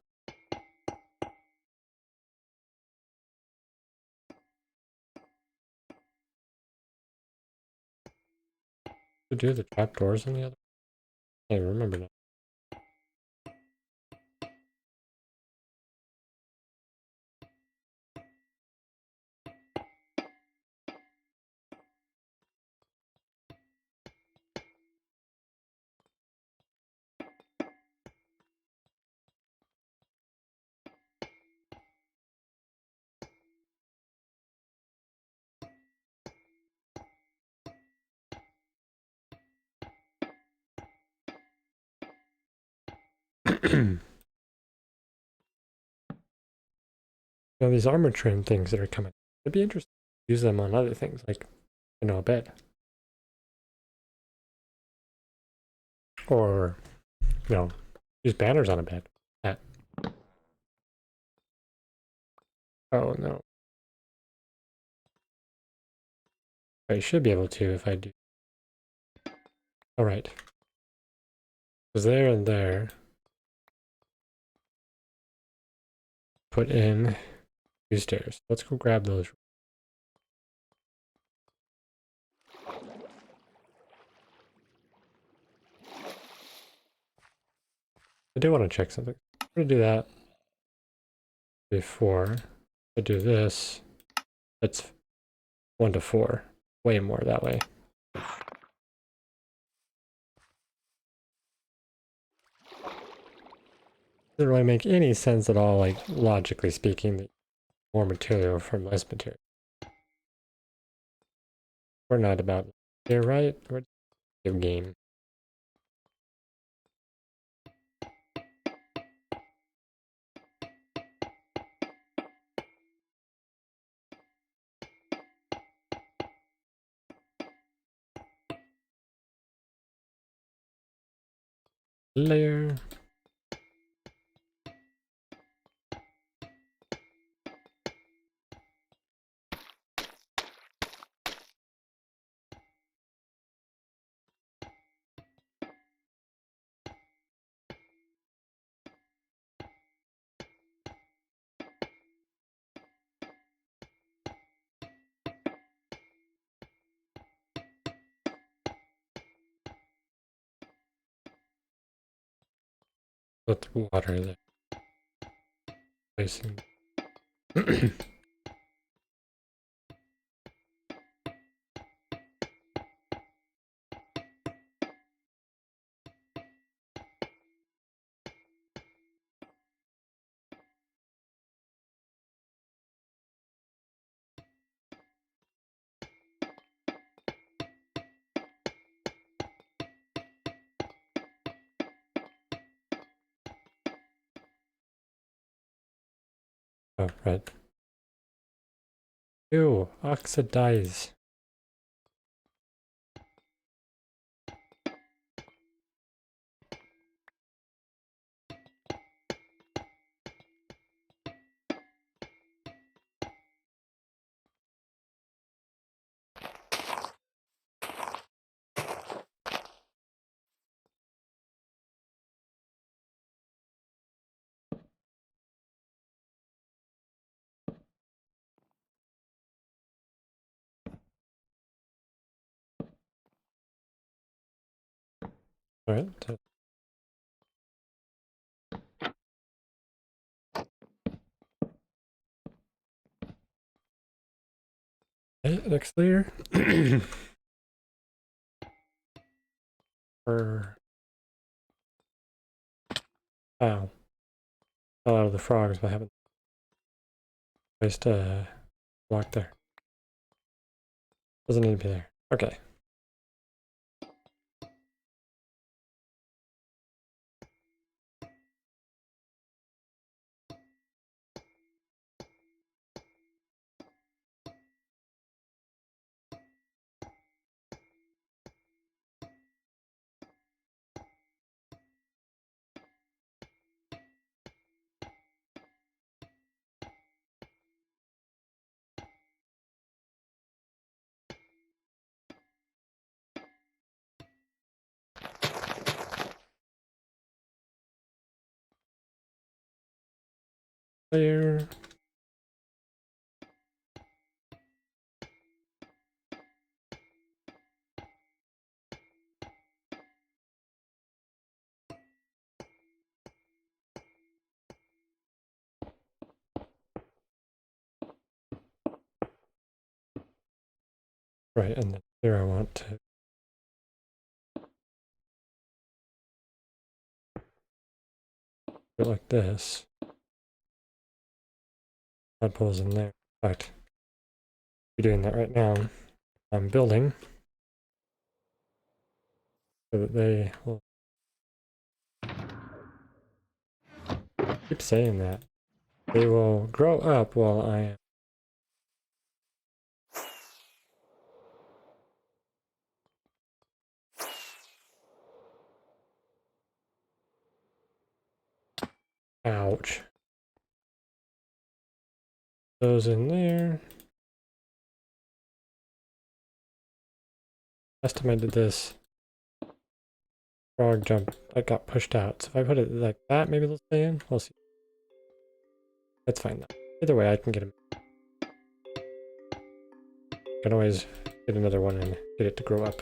To do the trapdoors on the other? I can't remember now. Now these armor trim things that are coming, it'd be interesting to use them on other things, like, you know, a bed. Or, you know, use banners on a bed. That. Oh no. I should be able to if I do. Alright. Because there and there. Put in 2 stairs. Let's go grab those. I do want to check something. I'm going to do that before I do this. It's 1 to 4. Way more that way. Doesn't really make any sense at all, like, logically speaking, that more material from less material. We're not about here, right? We're a game. Layer. Put water there. Placing. Oh, right. Ew, oxidize. Alright. Next layer. Or ow. Fell out of the frogs, but I haven't placed a block there. Doesn't need to be there. Okay. Layer. Right, and then here I want to do it like this. That pulls in there. In fact, I'm doing that right now. I'm building so that they will keep saying that. They will grow up while I am. Ouch. Those in there. Last time I did this, frog jump that got pushed out. So if I put it like that, maybe they'll stay in. We'll see. That's fine though. Either way, I can get them. Can always get another one and get it to grow up.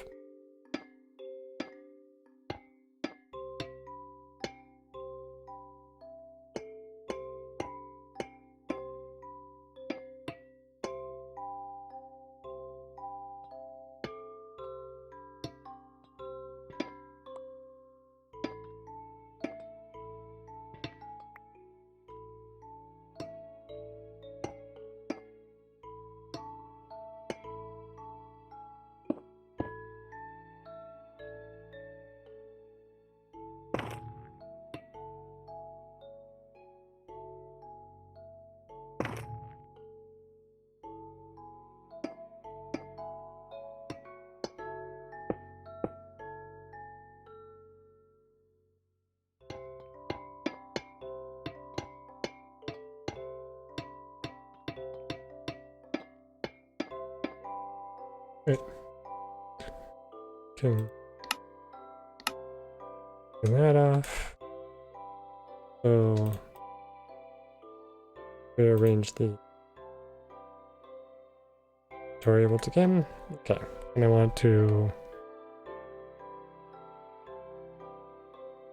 Right. Can turn that off. So rearrange the variables again. Okay, and I want to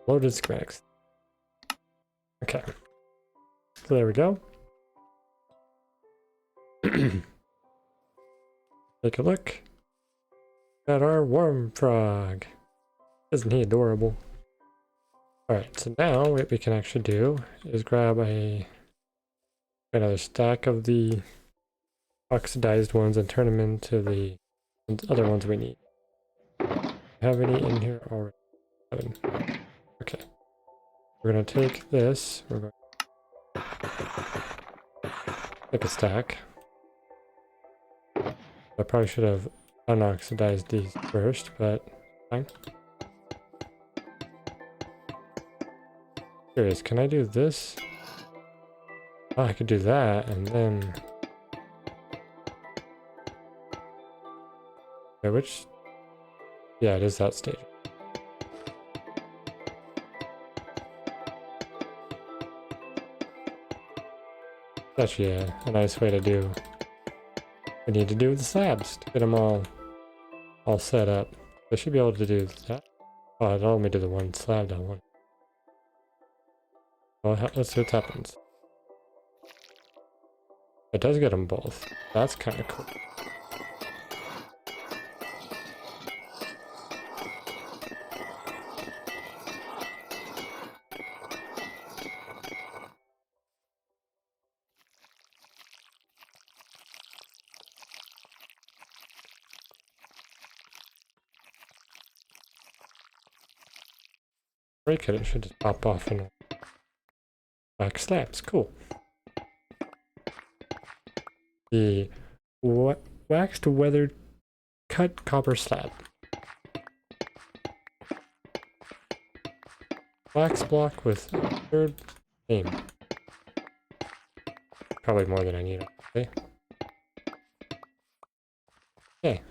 loaded schematics. Okay, so there we go. Take a look at our worm frog. Isn't he adorable? Alright, so now what we can actually do is grab another stack of the oxidized ones and turn them into the other ones we need. Have any in here already? 7. Okay. We're gonna take this. We're going Pick a stack. I probably should have unoxidized these first, but fine. Curious, can I do this? Oh, I could do that, and then... Okay, which... Yeah, it is that stage. That's actually a nice way to do... We need to do the slabs to get them all set up. I should be able to do that. Oh, it'll only do the one slab down one. Well, let's see what happens. It does get them both. That's kind of cool. Break it, it should just pop off and black slabs. Cool. The waxed weathered cut copper slab. Wax block with third name. Probably more than I need. Okay. Okay.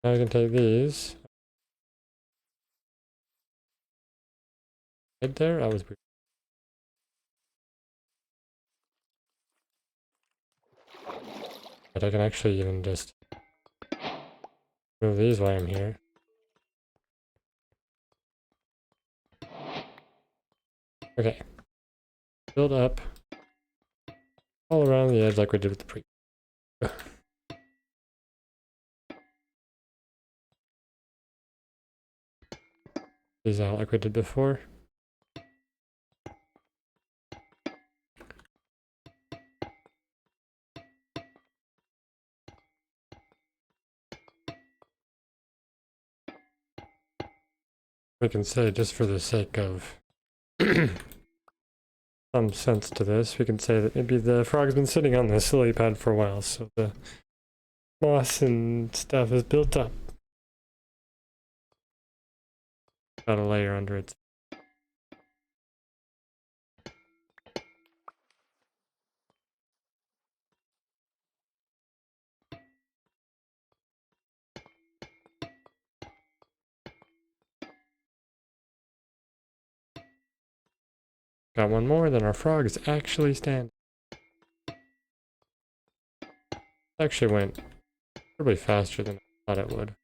Now we can take these. Right there, that was weird. But I can actually even just move these while I'm here. Okay. Build up all around the edge like we did with the pre. These out like we did before. We can say, just for the sake of some sense to this, we can say that maybe the frog's been sitting on this lily pad for a while, so the moss and stuff is built up. Got a layer under it. Got one more, then our frog is actually standing. Actually went probably faster than I thought it would.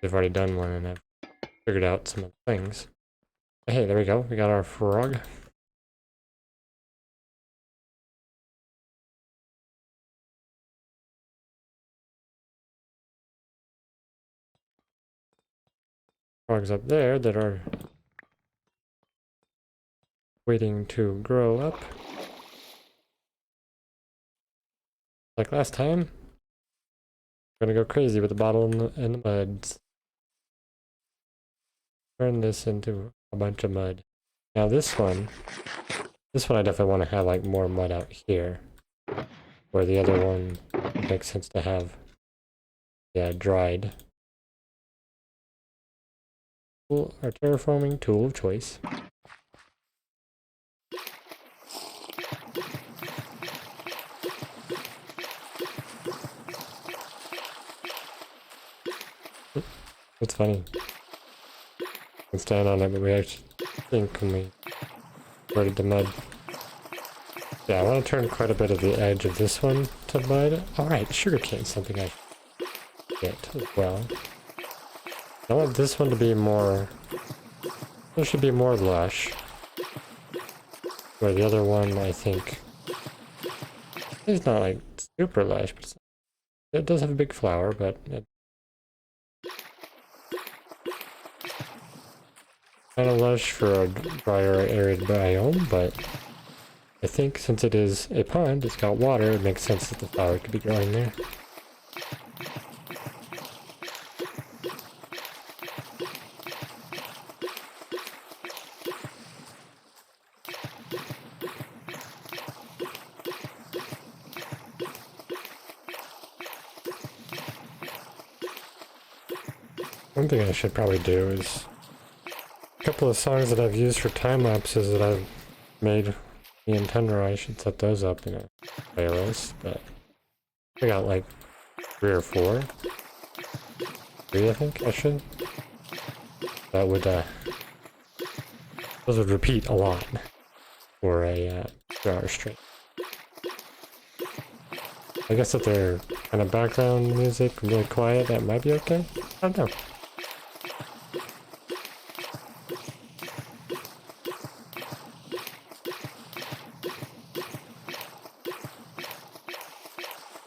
They've already done one and I've figured out some of the things. Hey, there we go. We got our frog. Frogs up there that are waiting to grow up. Like last time. I'm gonna go crazy with the bottle and the muds. Turn this into a bunch of mud. Now this one I definitely want to have like more mud out here. Where the other one, it makes sense to have, yeah, dried. Our terraforming tool of choice. It's funny. We can stand on it, but we actually think when we converted the mud. Yeah, I want to turn quite a bit of the edge of this one to mud. Alright, sugarcane, something I get as well. I want this one to be more... It should be more lush. Where the other one, I think... It's not like super lush, but it does have a big flower, but... Kind of lush for a drier, arid biome, but... I think since it is a pond, it's got water, it makes sense that the flower could be growing there. One thing I should probably do is a couple of songs that I've used for time lapses that I've made me and Tundra. I should set those up in a playlist, but I got like 3 or 4. 3, I think I should. That would those would repeat a lot for a 2-hour stream. I guess if they're kind of background music, really quiet, that might be okay. I don't know.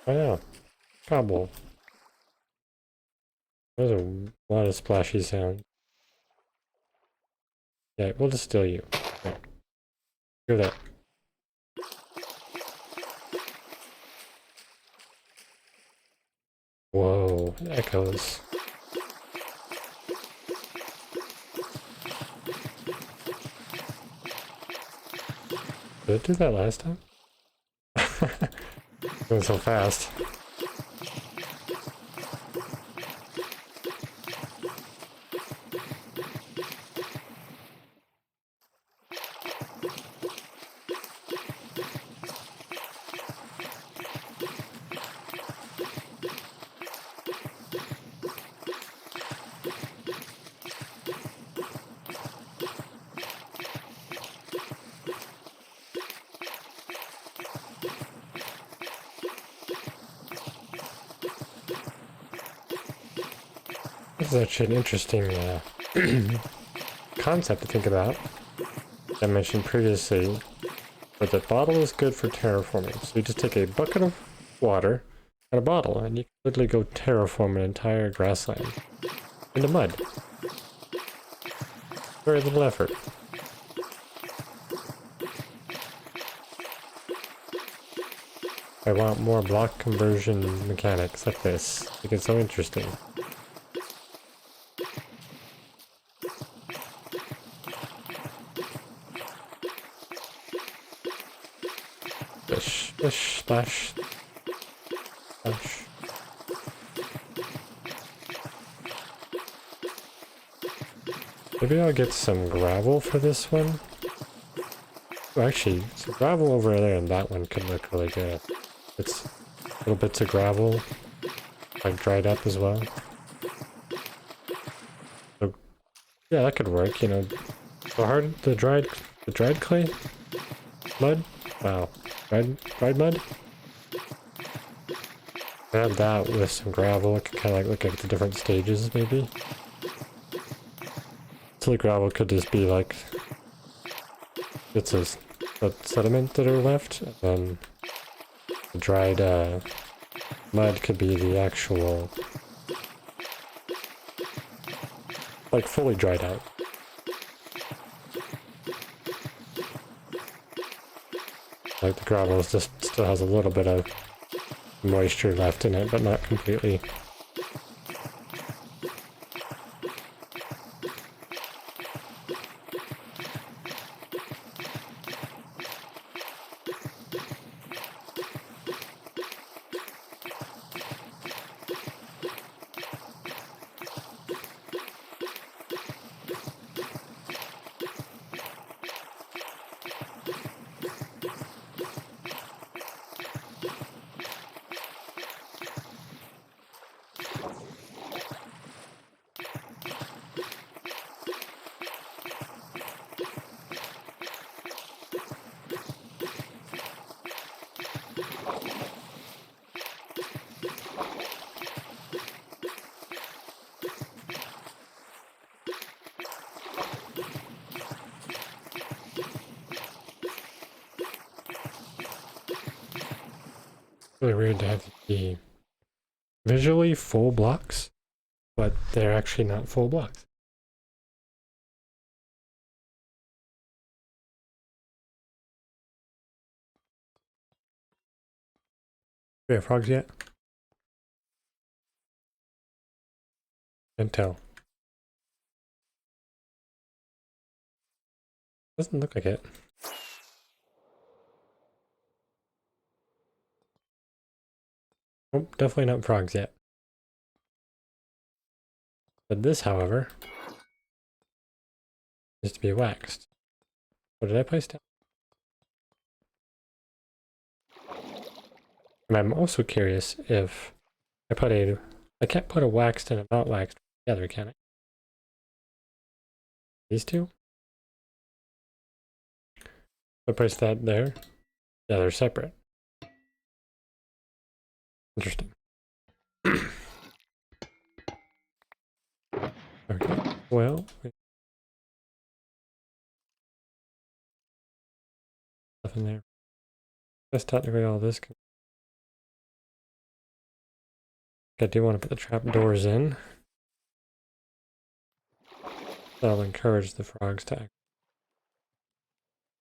I know. Cobble. There's a lot of splashy sound. Yeah, we'll just steal you. Okay. Hear that. Whoa, echoes. Did it do that last time? Going so fast. This is actually an interesting concept to think about. I mentioned previously, but the bottle is good for terraforming. So you just take a bucket of water and a bottle, and you can literally go terraform an entire grassland into mud. Very little effort. I want more block conversion mechanics like this. I think it's so interesting. Splish, splish, splash, splash. Maybe I'll get some gravel for this one. Oh, actually, some gravel over there and that one could look really good. It's little bits of gravel, like dried up as well. So, yeah, that could work, you know. So hard, the dried clay? Mud? Wow. Dried mud? Add that with some gravel. I could kind of like look at the different stages, maybe. So the gravel could just be like bits of sediment that are left, and then the dried mud could be the actual, like fully dried out. Like the gravel is just still has a little bit of moisture left in it, but not completely. Really weird to have the visually full blocks, but they're actually not full blocks. Do we have frogs yet? Can't tell. Doesn't look like it. Nope, definitely not frogs yet. But this, however, is to be waxed. What did I place down? And I'm also curious if I put a... I can't put a waxed and a not waxed together, can I? These two? I place that there. Yeah, they're separate. Interesting. Okay. Well, nothing there. Guess technically all this can... I do want to put the trapdoors in. That'll encourage the frogs to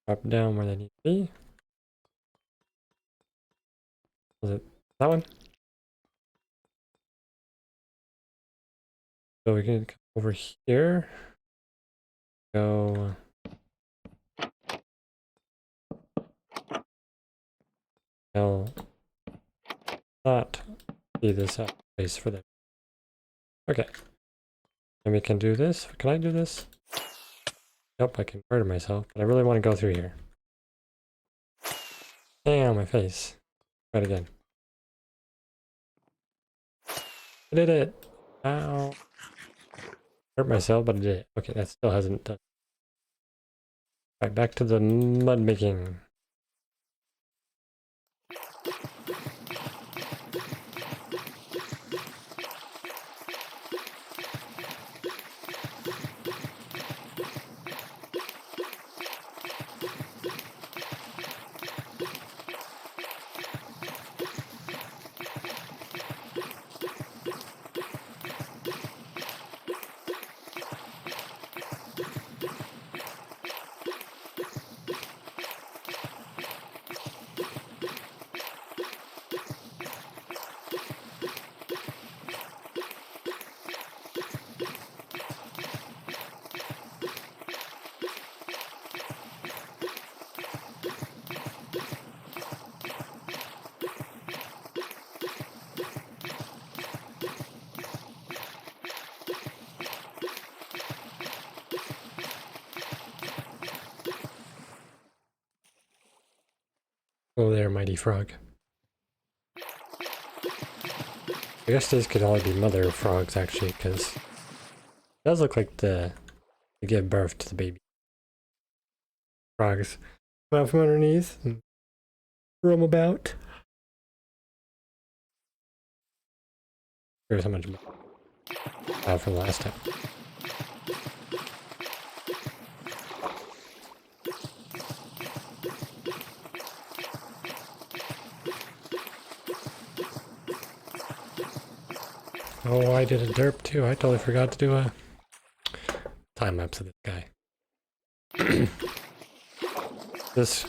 drop down where they need to be. Was it that one? So we can come over here. Go. I'll not see this out place for them. Okay. And we can do this. Can I do this? Nope, I can murder myself, but I really want to go through here. Damn, my face. Try it again. I did it! Ow. Hurt myself, but I did it. Okay, that still hasn't done. Right, back to the mud making. Oh there, mighty frog. I guess these could all be mother frogs, actually, because it does look like they give birth to the baby frogs. Come out from underneath and roam about. Here's how much out from last time. Oh, I did a derp too. I totally forgot to do a time lapse of this guy. This,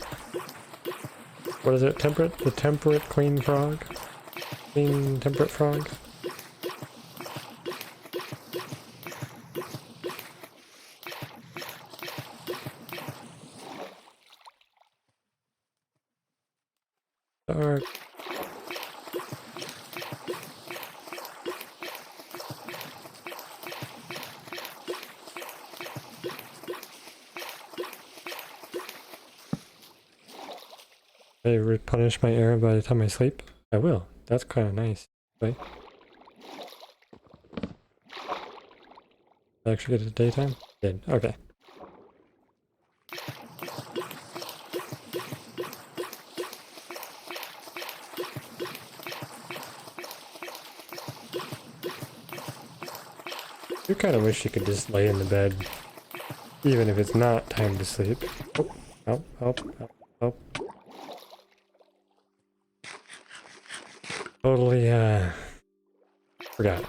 what is it? Temperate? The temperate clean frog? Clean temperate frog? Dark. I replenish my air by the time I sleep? I will. That's kind of nice. Right? I actually get it daytime? Did. Okay. You kind of wish you could just lay in the bed, even if it's not time to sleep. Oh, help, help, help, help. Totally, forgot.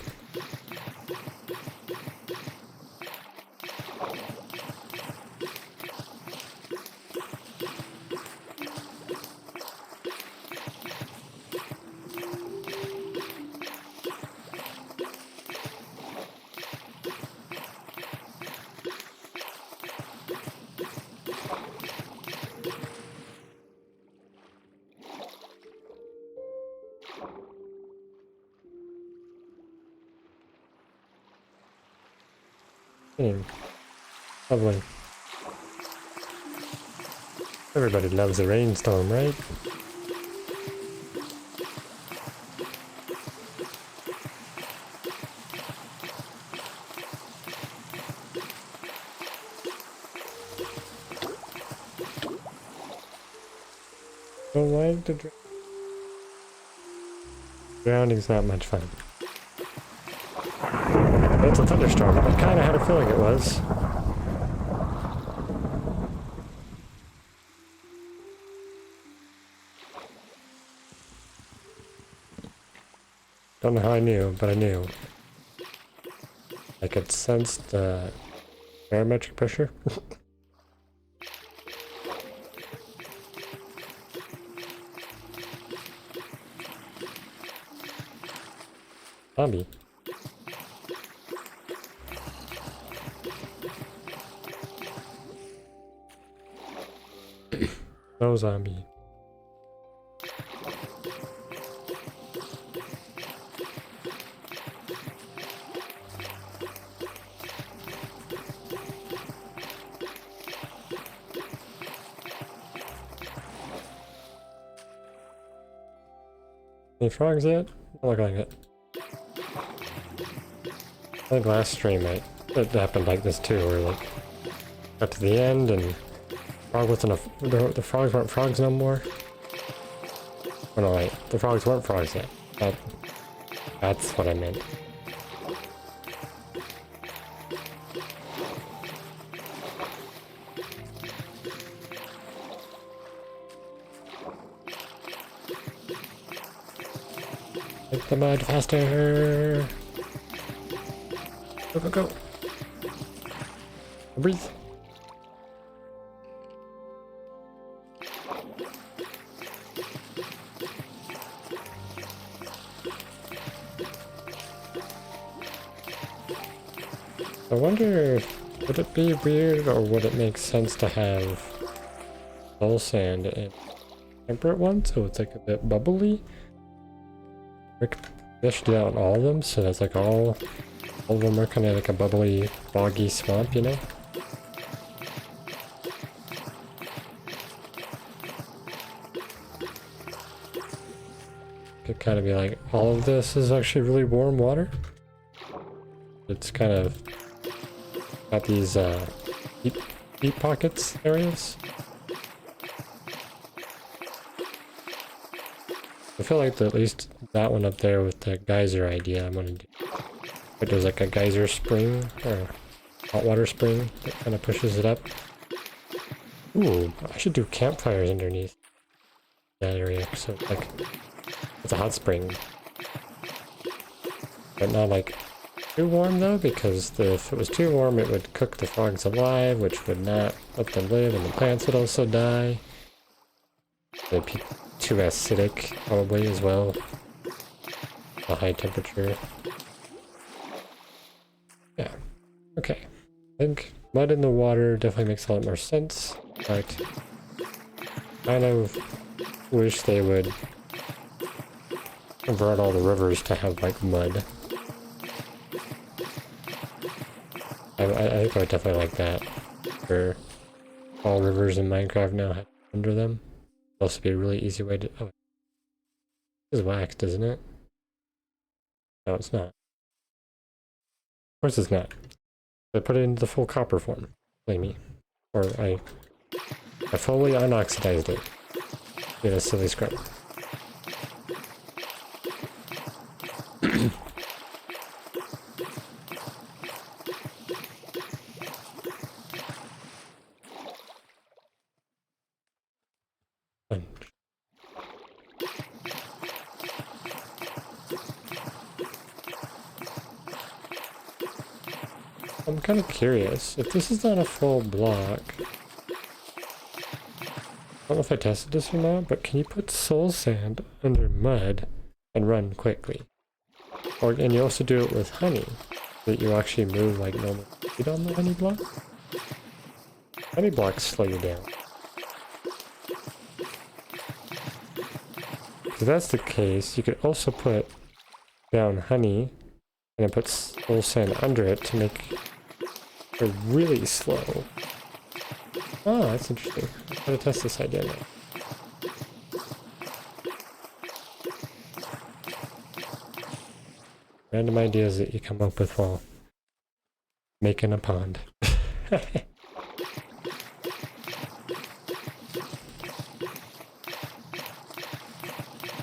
Lovely. Everybody loves a rainstorm, right? Don't like to drowning's not much fun. It's a thunderstorm. I kind of had a feeling it was. Don't know how I knew, but I knew. I could sense the barometric pressure. Zombie. No zombie. Any frogs yet? Not looking like it. I think last stream it happened like this too, where like got to the end and frog wasn't the frogs weren't frogs no more. Oh no, wait, the frogs weren't frogs yet. That's what I meant. Hit the mud faster! Go, go, go! Breathe! I wonder, would it be weird or would it make sense to have soul sand in temperate one so it's like a bit bubbly? They should do that on all of them, so that's like all of them are kind of like a bubbly, boggy swamp, you know? Could kind of be like, all of this is actually really warm water. It's kind of got these deep pockets areas. I feel like at least that one up there with the geyser idea I'm gonna do. But there's like a geyser spring or hot water spring that kind of pushes it up. Ooh, I should do campfires underneath that area. So like it's a hot spring, but not like too warm though, because if it was too warm it would cook the frogs alive, which would not let them live, and the plants would also die. It'd be too acidic probably as well. The high temperature. Yeah. Okay. I think mud in the water definitely makes a lot more sense. But kind of wish they would convert all the rivers to have like mud. I think I would definitely like that. For all rivers in Minecraft now have under them. It'd also be a really easy way to. Oh, this is waxed, isn't it? No, it's not. Of course it's not. I put it into the full copper form. Blame me. Or I fully unoxidized it. Get a silly scrub. I'm kind of curious, if this is not a full block, I don't know if I tested this or not, but can you put soul sand under mud and run quickly? And you also do it with honey, that you actually move like normal speed on the honey block? Honey blocks slow you down. If that's the case, you could also put down honey and then put soul sand under it to make They're really slow. Oh, that's interesting. I'm gonna test this idea now. Random ideas that you come up with while making a pond.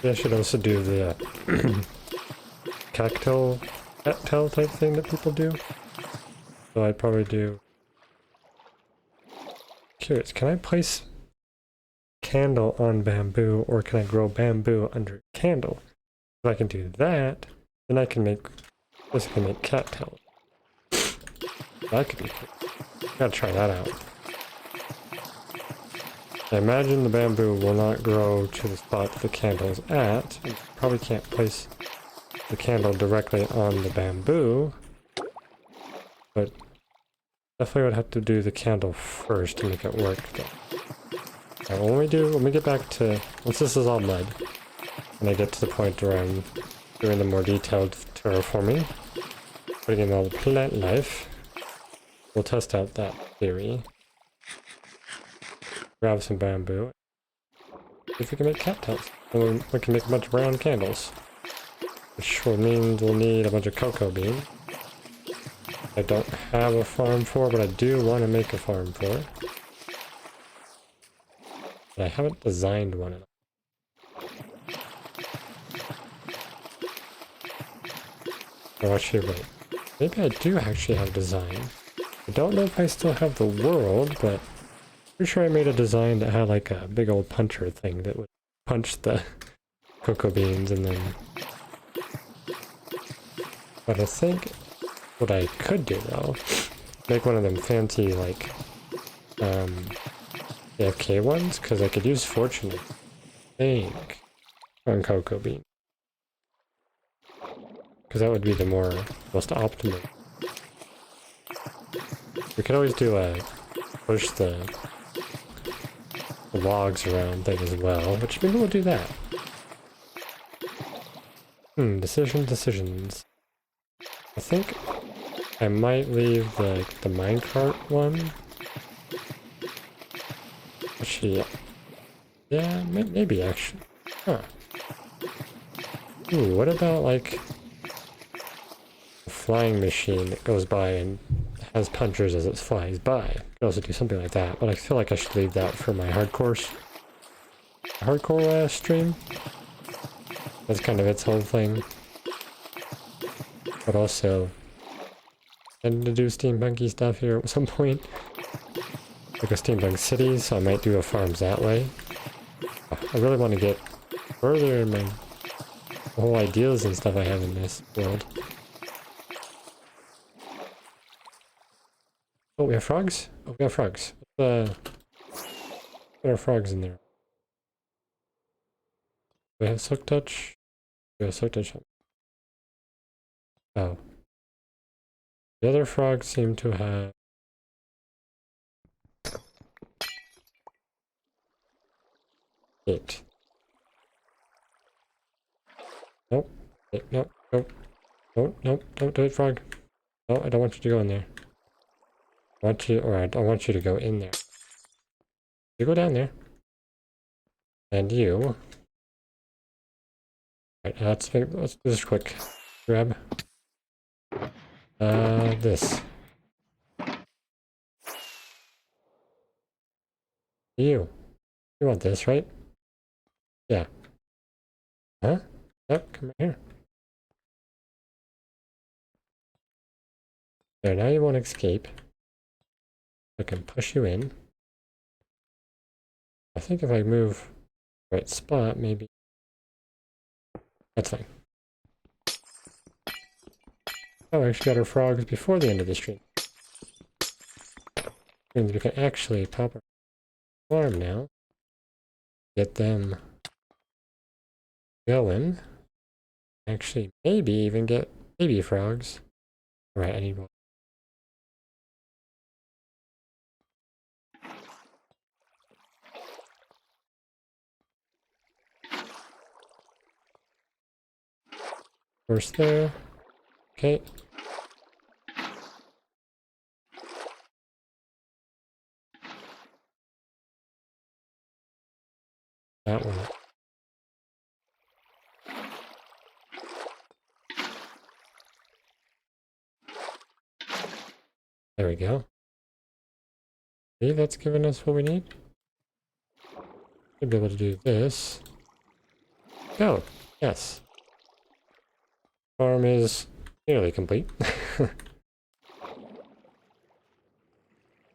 I should also do the cattail type thing that people do. So I'd probably do... Curious, can I place candle on bamboo, or can I grow bamboo under candle? If I can do that, then I can basically make cattail. That could be cool. Gotta try that out. I imagine the bamboo will not grow to the spot the candle is at. You probably can't place the candle directly on the bamboo, but definitely would have to do the candle first to make it work. Right, when we get back to, once this is all mud, when I get to the point where I'm doing the more detailed terraforming, putting in all the plant life, we'll test out that theory. Grab some bamboo. See if we can make cattails. And we can make a bunch of brown candles. Which will mean we'll need a bunch of cocoa beans. I don't have a farm for, but I do want to make a farm for. But I haven't designed one at all. Oh, actually, wait. Maybe I do actually have design. I don't know if I still have the world, but pretty sure I made a design that had like a big old puncher thing that would punch the cocoa beans and then... But I think what I could do though, make one of them fancy like AFK ones, because I could use fortune, I think, on cocoa bean. Because that would be the most optimal. We could always do a push the logs around thing as well, which maybe we'll do that. Decisions. I think I might leave the minecart one. Actually, yeah, maybe actually. Huh. Ooh, what about like a flying machine that goes by and has punchers as it flies by? I could also do something like that, but I feel like I should leave that for my hardcore stream. That's kind of its whole thing. But also, I tend to do steampunky stuff here at some point. Like a steampunk city, so I might do a farms that way. I really want to get further in my whole ideas and stuff I have in this world. Oh, we have frogs? Oh, we have frogs. Let's put our frogs in there. Do we have silk touch? We have silk touch. Oh. The other frogs seem to have... Eight. Nope. Nope. Nope. Nope. Nope. Don't do it, frog. No, I don't want you to go in there. I want you, or I don't want you to go in there. You go down there. And you. Alright, let's do this quick. Grab. This. You. You want this, right? Yeah. Huh? Yep, come right here. There, now you won't escape. I can push you in. I think if I move the right spot, maybe... That's fine. Oh, I actually got our frogs before the end of the stream. Means we can actually pop our farm now. Get them going. Actually, maybe even get baby frogs. Alright, I need one. First there. Okay. That one. There we go. See, that's giving us what we need. Should be able to do this. Go. Yes. Farm is nearly complete.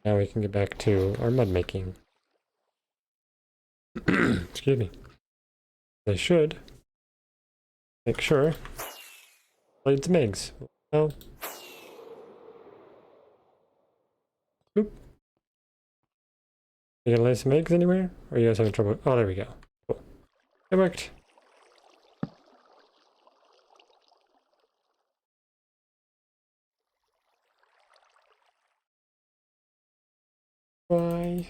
Now we can get back to our mud making. Excuse me. They should make sure. Played some eggs. Oh. Boop. You gonna lay some eggs anywhere? Or are you guys having trouble? Oh, there we go. Cool. It worked. Why?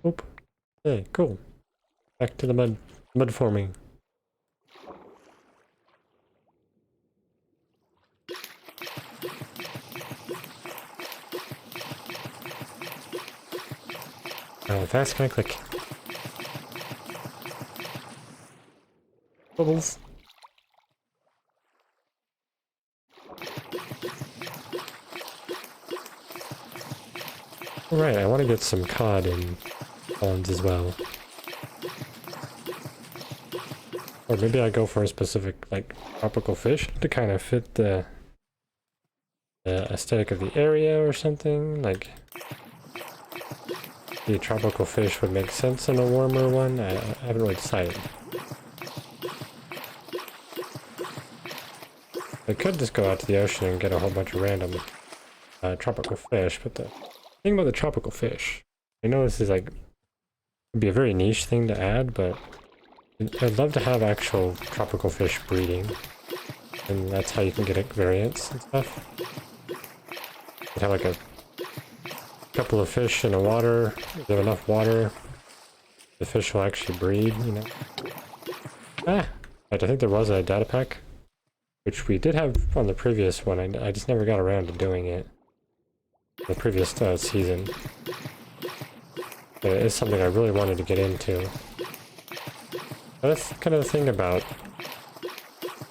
Oop. Hey, cool. Back to the mud forming. How fast can I click? Bubbles. Alright, I want to get some cod in ponds as well. Or maybe I go for a specific, like, tropical fish to kind of fit the aesthetic of the area or something. Like, the tropical fish would make sense in a warmer one. I haven't really decided. I could just go out to the ocean and get a whole bunch of random tropical fish, but the thing about the tropical fish, I know this is like, would be a very niche thing to add, but I'd love to have actual tropical fish breeding, and that's how you can get variants and stuff. You'd have like a couple of fish in the water. If you have enough water, the fish will actually breed, you know. Ah! But I think there was a data pack, which we did have on the previous one. I just never got around to doing it. The previous season. But it is something I really wanted to get into. That's kind of the thing about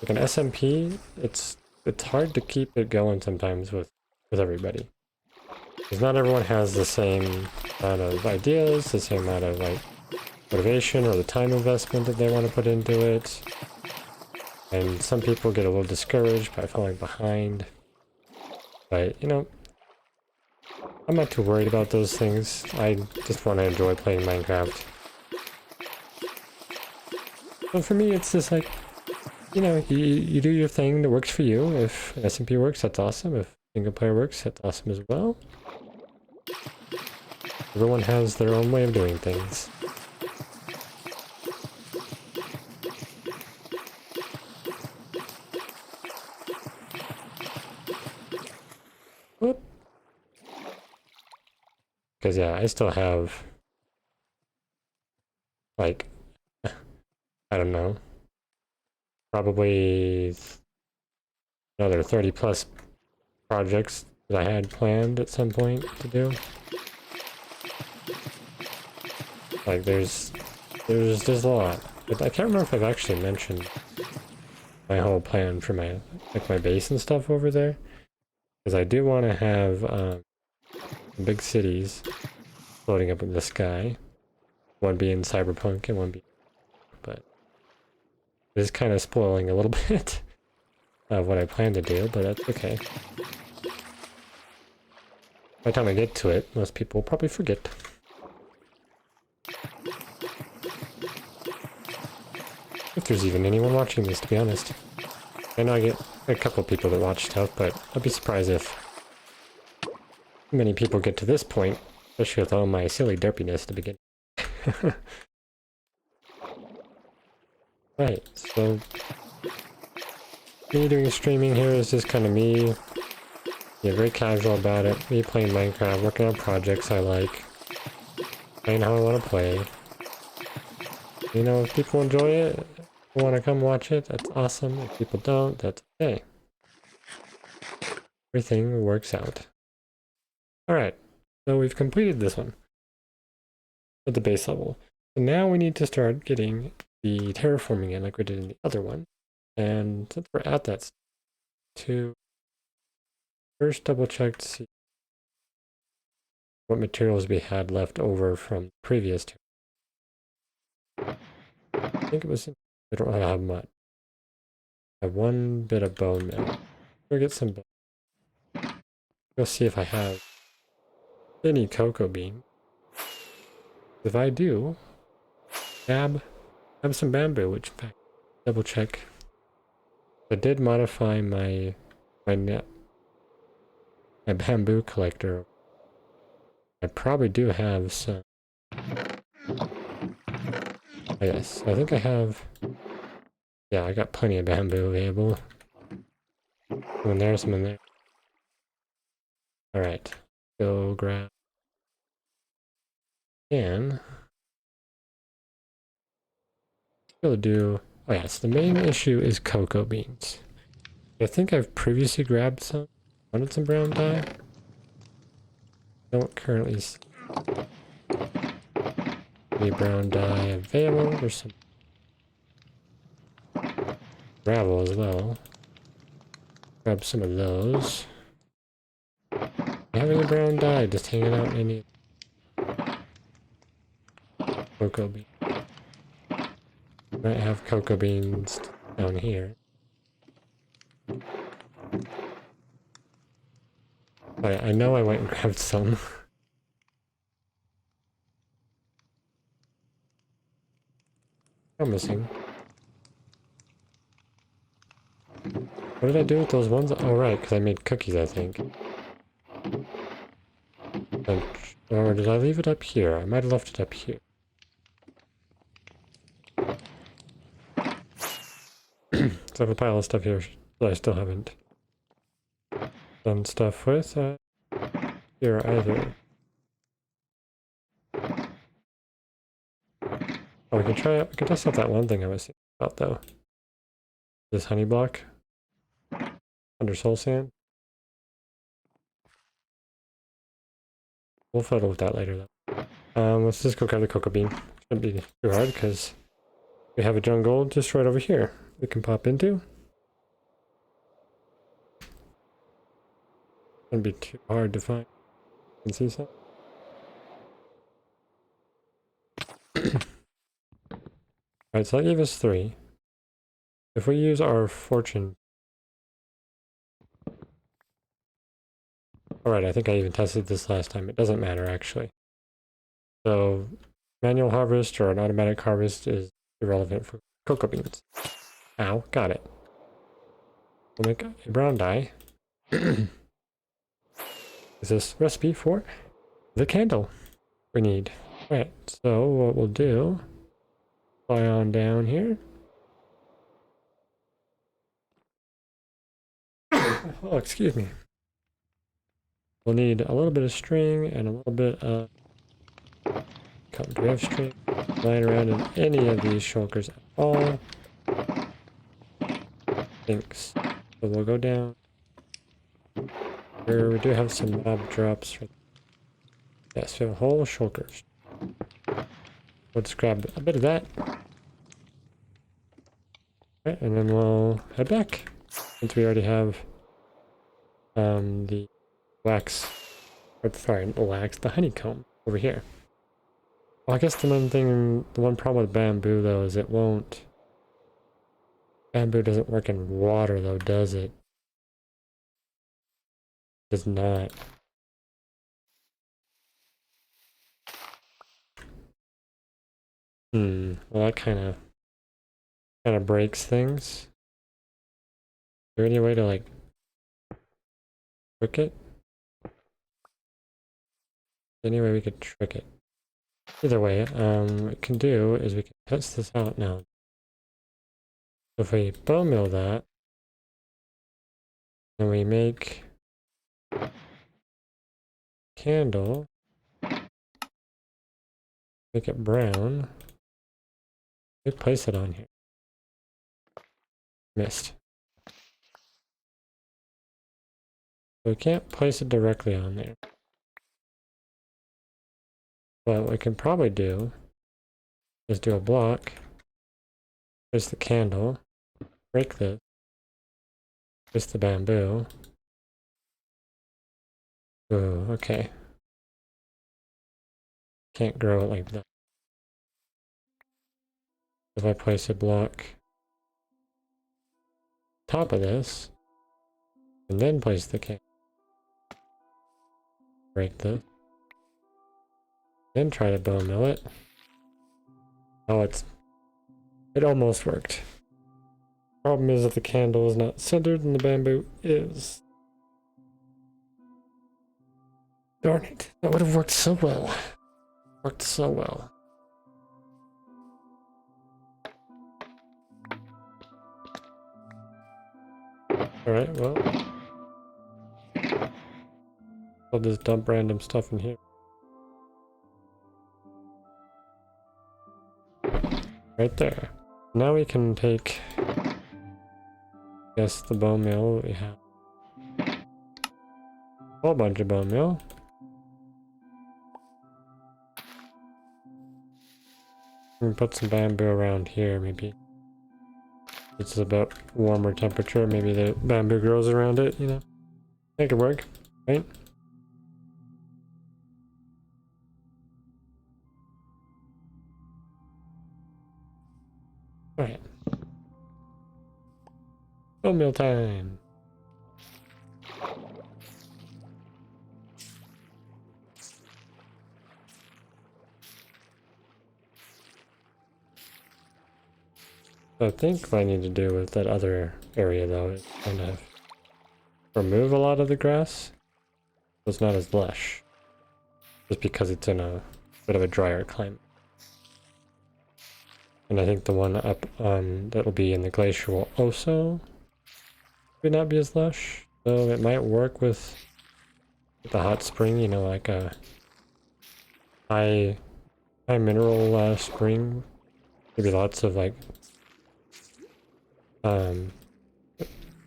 like an SMP, it's hard to keep it going sometimes with everybody. Because not everyone has the same amount of ideas, the same amount of like motivation or the time investment that they want to put into it. And some people get a little discouraged by falling behind. But, you know, I'm not too worried about those things. I just want to enjoy playing Minecraft. But for me, it's just like, you know, you do your thing that works for you. If SMP works, that's awesome. If single player works, that's awesome as well. Everyone has their own way of doing things. Whoop. Because yeah, I still have, like, I don't know, probably another 30 plus projects that I had planned at some point to do. Like there's a lot. But I can't remember if I've actually mentioned my whole plan for my base and stuff over there. Because I do want to have big cities floating up in the sky. One being Cyberpunk and one being... But this is kind of spoiling a little bit of what I plan to do, but that's okay. By the time I get to it, most people will probably forget. If there's even anyone watching this, to be honest. I know I get a couple people that watch stuff, but I'd be surprised if many people get to this point, especially with all my silly derpiness to begin. Right, so me doing streaming here is just kind of me, yeah, very casual about it, me playing Minecraft, working on projects I like, playing how I want to play. You know, if people enjoy it, want to come watch it, that's awesome. If people don't, that's okay. Everything works out. Alright, so we've completed this one at the base level. So now we need to start getting the terraforming in like we did in the other one. And since we're at that, to first double check to see what materials we had left over from the previous two. I think it was, I don't have much. I have one bit of bone meal. Go get some bone. Go see if I have any cocoa bean. If I do, have some bamboo, which in fact, double check. I did modify my bamboo collector. I probably do have some. Oh, yes, I think I have. Yeah, I got plenty of bamboo available. Some in there, some in there. Alright, go grab. And we'll do. Oh, yes, the main issue is cocoa beans. I think I've previously grabbed some. Wanted some brown dye. Don't currently see any brown dye available. There's some gravel as well. Grab some of those. Have any brown dye just hanging out in any cocoa beans? Might have cocoa beans down here. I know I went and grabbed some. I'm missing. What did I do with those ones? Oh, right, because I made cookies, I think. Or did I leave it up here? I might have left it up here. So I have a pile of stuff here that I still haven't done stuff with. Here either. Oh, we can try it. We can test out that one thing I was thinking about, though. This honey block under soul sand. We'll fiddle with that later, though. Let's just go grab the cocoa bean. Shouldn't be too hard because we have a jungle just right over here we can pop into. Shouldn't be too hard to find. You can see something. Alright, so that gave us 3. If we use our fortune. Alright, I think I even tested this last time. It doesn't matter, actually. So, manual harvest or an automatic harvest is irrelevant for cocoa beans. Ow, got it. We'll make a brown dye. Is this recipe for the candle we need? Alright, so what we'll do, fly on down here. Oh, excuse me. We'll need a little bit of string and a little bit of... Do we have string lying around in any of these shulkers at all? Thanks. So we'll go down. Here we do have some mob drops. Yes, we have a whole shulkers. We'll just grab a bit of that. Right, and then we'll head back. Since we already have the wax, or sorry, not the wax, the honeycomb over here. Well, I guess the one problem with bamboo though is it won't. Bamboo doesn't work in water though, does it? Does not. Well, that kind of breaks things. Is there any way to like trick it? Any way we could trick it? Either way, what we can do is we can test this out now. So if we bone mill that, and we make candle, make it brown, we place it on here. Missed. So we can't place it directly on there. what we can probably do is do a block. There's the candle. Break this. There's the bamboo. Ooh, okay. Can't grow it like that. If I place a block top of this, and then place the candle. Break this. Then try to bone mill it. Oh, it almost worked. Problem is that the candle is not centered and the bamboo is. Darn it. That would have worked so well. Worked so well. Alright, well. I'll just dump random stuff in here. Right there. Now we can take, I guess, the bone meal we have. A whole bunch of bone meal. And put some bamboo around here, maybe. It's about warmer temperature, maybe the bamboo grows around it, you know? Make it work, right? Alright. Bone meal time! I think what I need to do with that other area though is kind of remove a lot of the grass so it's not as lush. Just because it's in a bit of a drier climate. And I think the one up on that will be in the glacier will also would not be as lush. So it might work with the hot spring, you know, like a high mineral spring. Maybe lots of like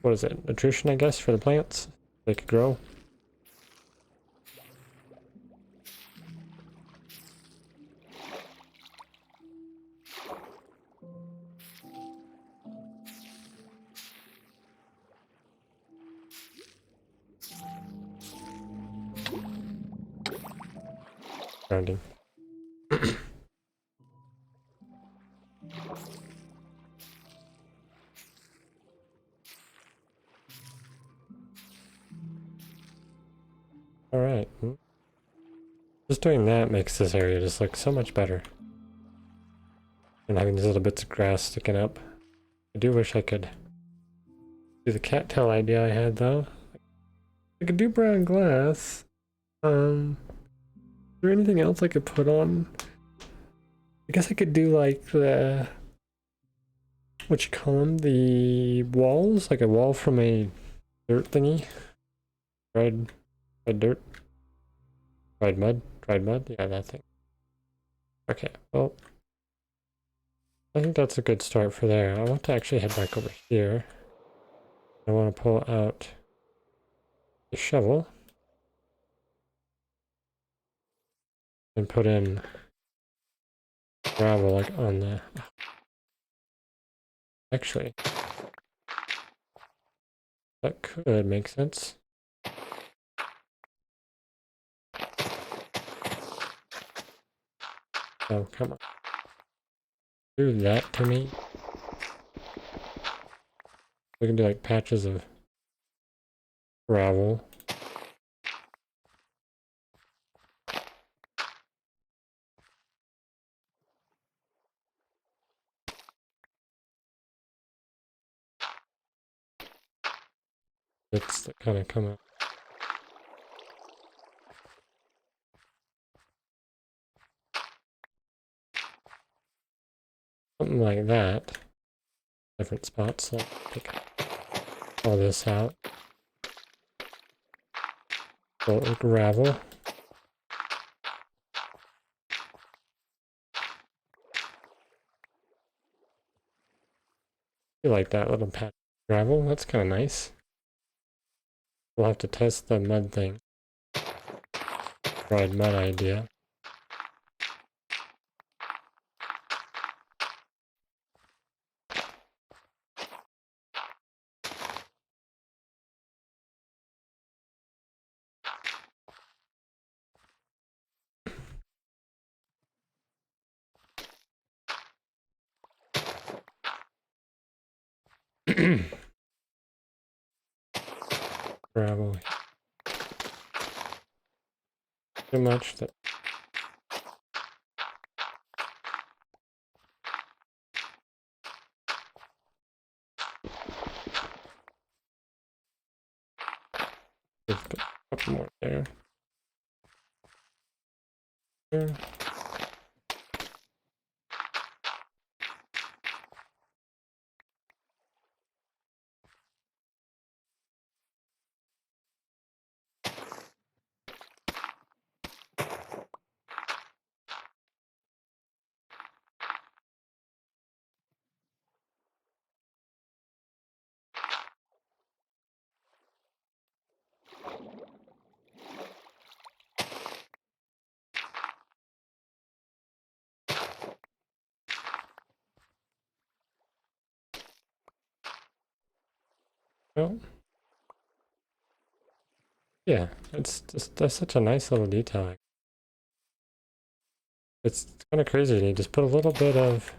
what is it? Nutrition, I guess, for the plants. They could grow. Grounding. Alright. Just doing that makes this area just look so much better. And having these little bits of grass sticking up. I do wish I could do the cattail idea I had though. I could do brown glass. Is there anything else I could put on? I guess I could do like the, what you call them? The walls? Like a wall from a dirt thingy? Dried dirt? Dried mud? Dried mud? Yeah, that thing. Okay, well, I think that's a good start for there. I want to actually head back over here. I want to pull out the shovel and put in gravel like on the... Actually, that could make sense. Oh, come on. Do that to me. We can do like patches of gravel. Bits that kind of come out. Something like that. Different spots. So take all this out. So gravel. I like that little patch of gravel. That's kind of nice. We'll have to test the mud thing. Dried mud idea. Gravel. Too much that. Just a couple more there. There. Well, yeah, it's just that's such a nice little detail. It's kind of crazy. You just put a little bit of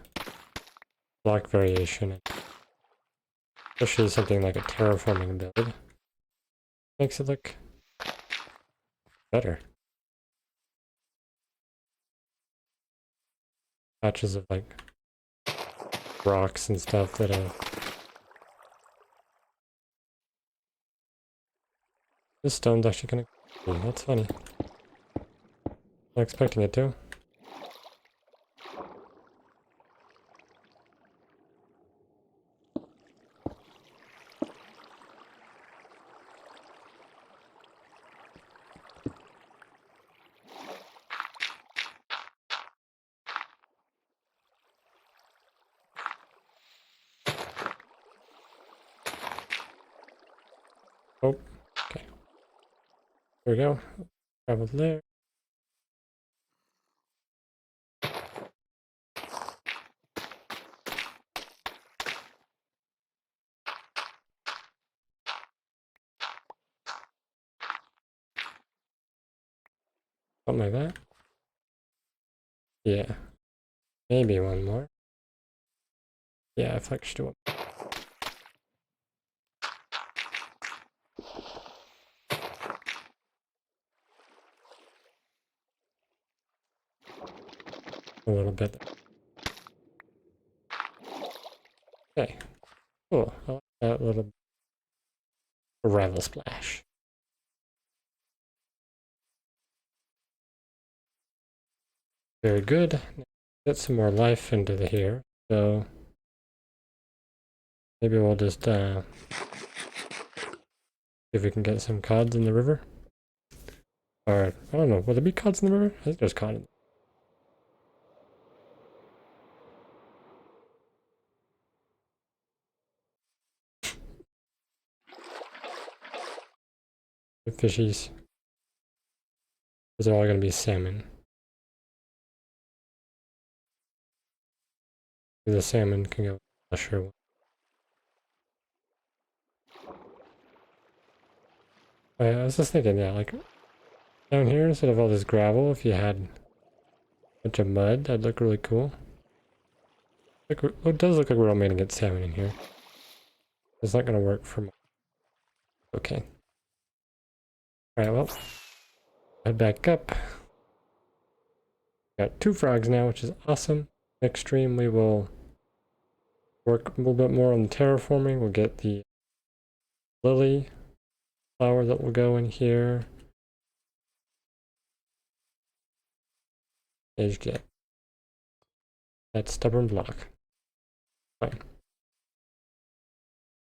block variation in, especially something like a terraforming build. Makes it look better. Patches of like rocks and stuff that this stone's actually gonna. That's funny. Not expecting it to. Oh, okay. There we go. Travel there. Something like that. Yeah. Maybe one more. Yeah, if I should do one. A little bit. Okay. Cool. I like that little gravel splash. Very good. Get some more life into the here. So maybe we'll just see if we can get some cods in the river. Or I don't know. Will there be cods in the river? I think there's cod in the fishies. These are all gonna be salmon. The salmon can go sure. I was just thinking, yeah, like down here instead of all this gravel, if you had a bunch of mud, that'd look really cool. Like, it does look like we're all made to get salmon in here. It's not gonna work for me. Okay. Alright, well, head back up. Got 2 frogs now, which is awesome. Next stream we will work a little bit more on the terraforming. We'll get the lily flower that will go in here. Age get that stubborn block. Fine.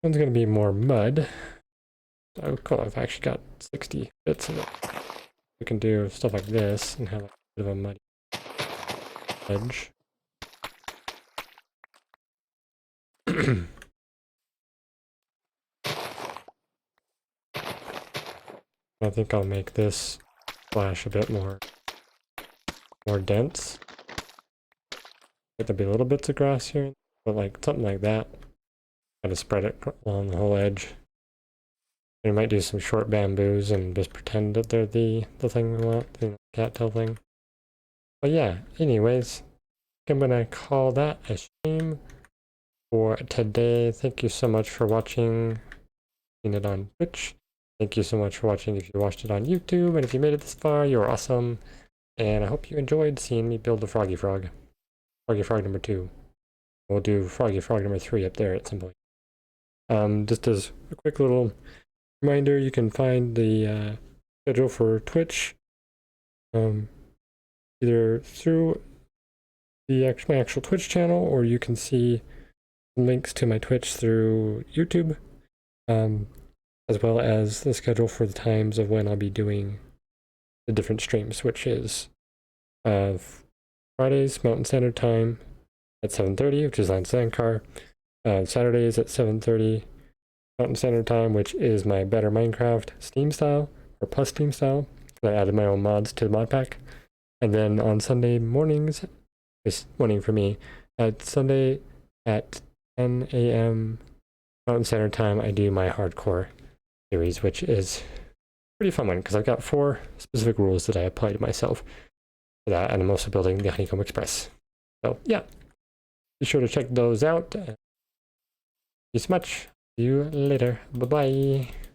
One's gonna be more mud. Oh cool, I've actually got 60 bits of it. We can do stuff like this and have a bit of a muddy edge. I think I'll make this splash a bit more dense. There'll be little bits of grass here, but like something like that. Gotta spread it along the whole edge. We might do some short bamboos and just pretend that they're the thing we want, the cattail thing. But yeah, anyways, I'm gonna call that a stream. for today. Thank you so much for watching. Seen it on Twitch. Thank you so much for watching if you watched it on YouTube, and if you made it this far, you're awesome. And I hope you enjoyed seeing me build the Froggy Frog. Froggy Frog number 2. We'll do Froggy Frog number 3 up there at some point. Just as a quick little reminder, you can find the schedule for Twitch either through my actual Twitch channel, or you can see links to my Twitch through YouTube, as well as the schedule for the times of when I'll be doing the different streams, which is Fridays Mountain Standard Time at 7:30, which is on Zankar. Saturdays at 7:30 Mountain Standard Time, which is my Better Minecraft Steam style, or plus Steam style. I added my own mods to the mod pack. And then on Sunday mornings, this morning for me, Sunday at 10 a.m. Mountain Standard Time, I do my hardcore series, which is a pretty fun one because I've got 4 specific rules that I apply to myself for that, and I'm also building the Honeycomb Express. So yeah, be sure to check those out. Thank you so much. See you later. Bye-bye.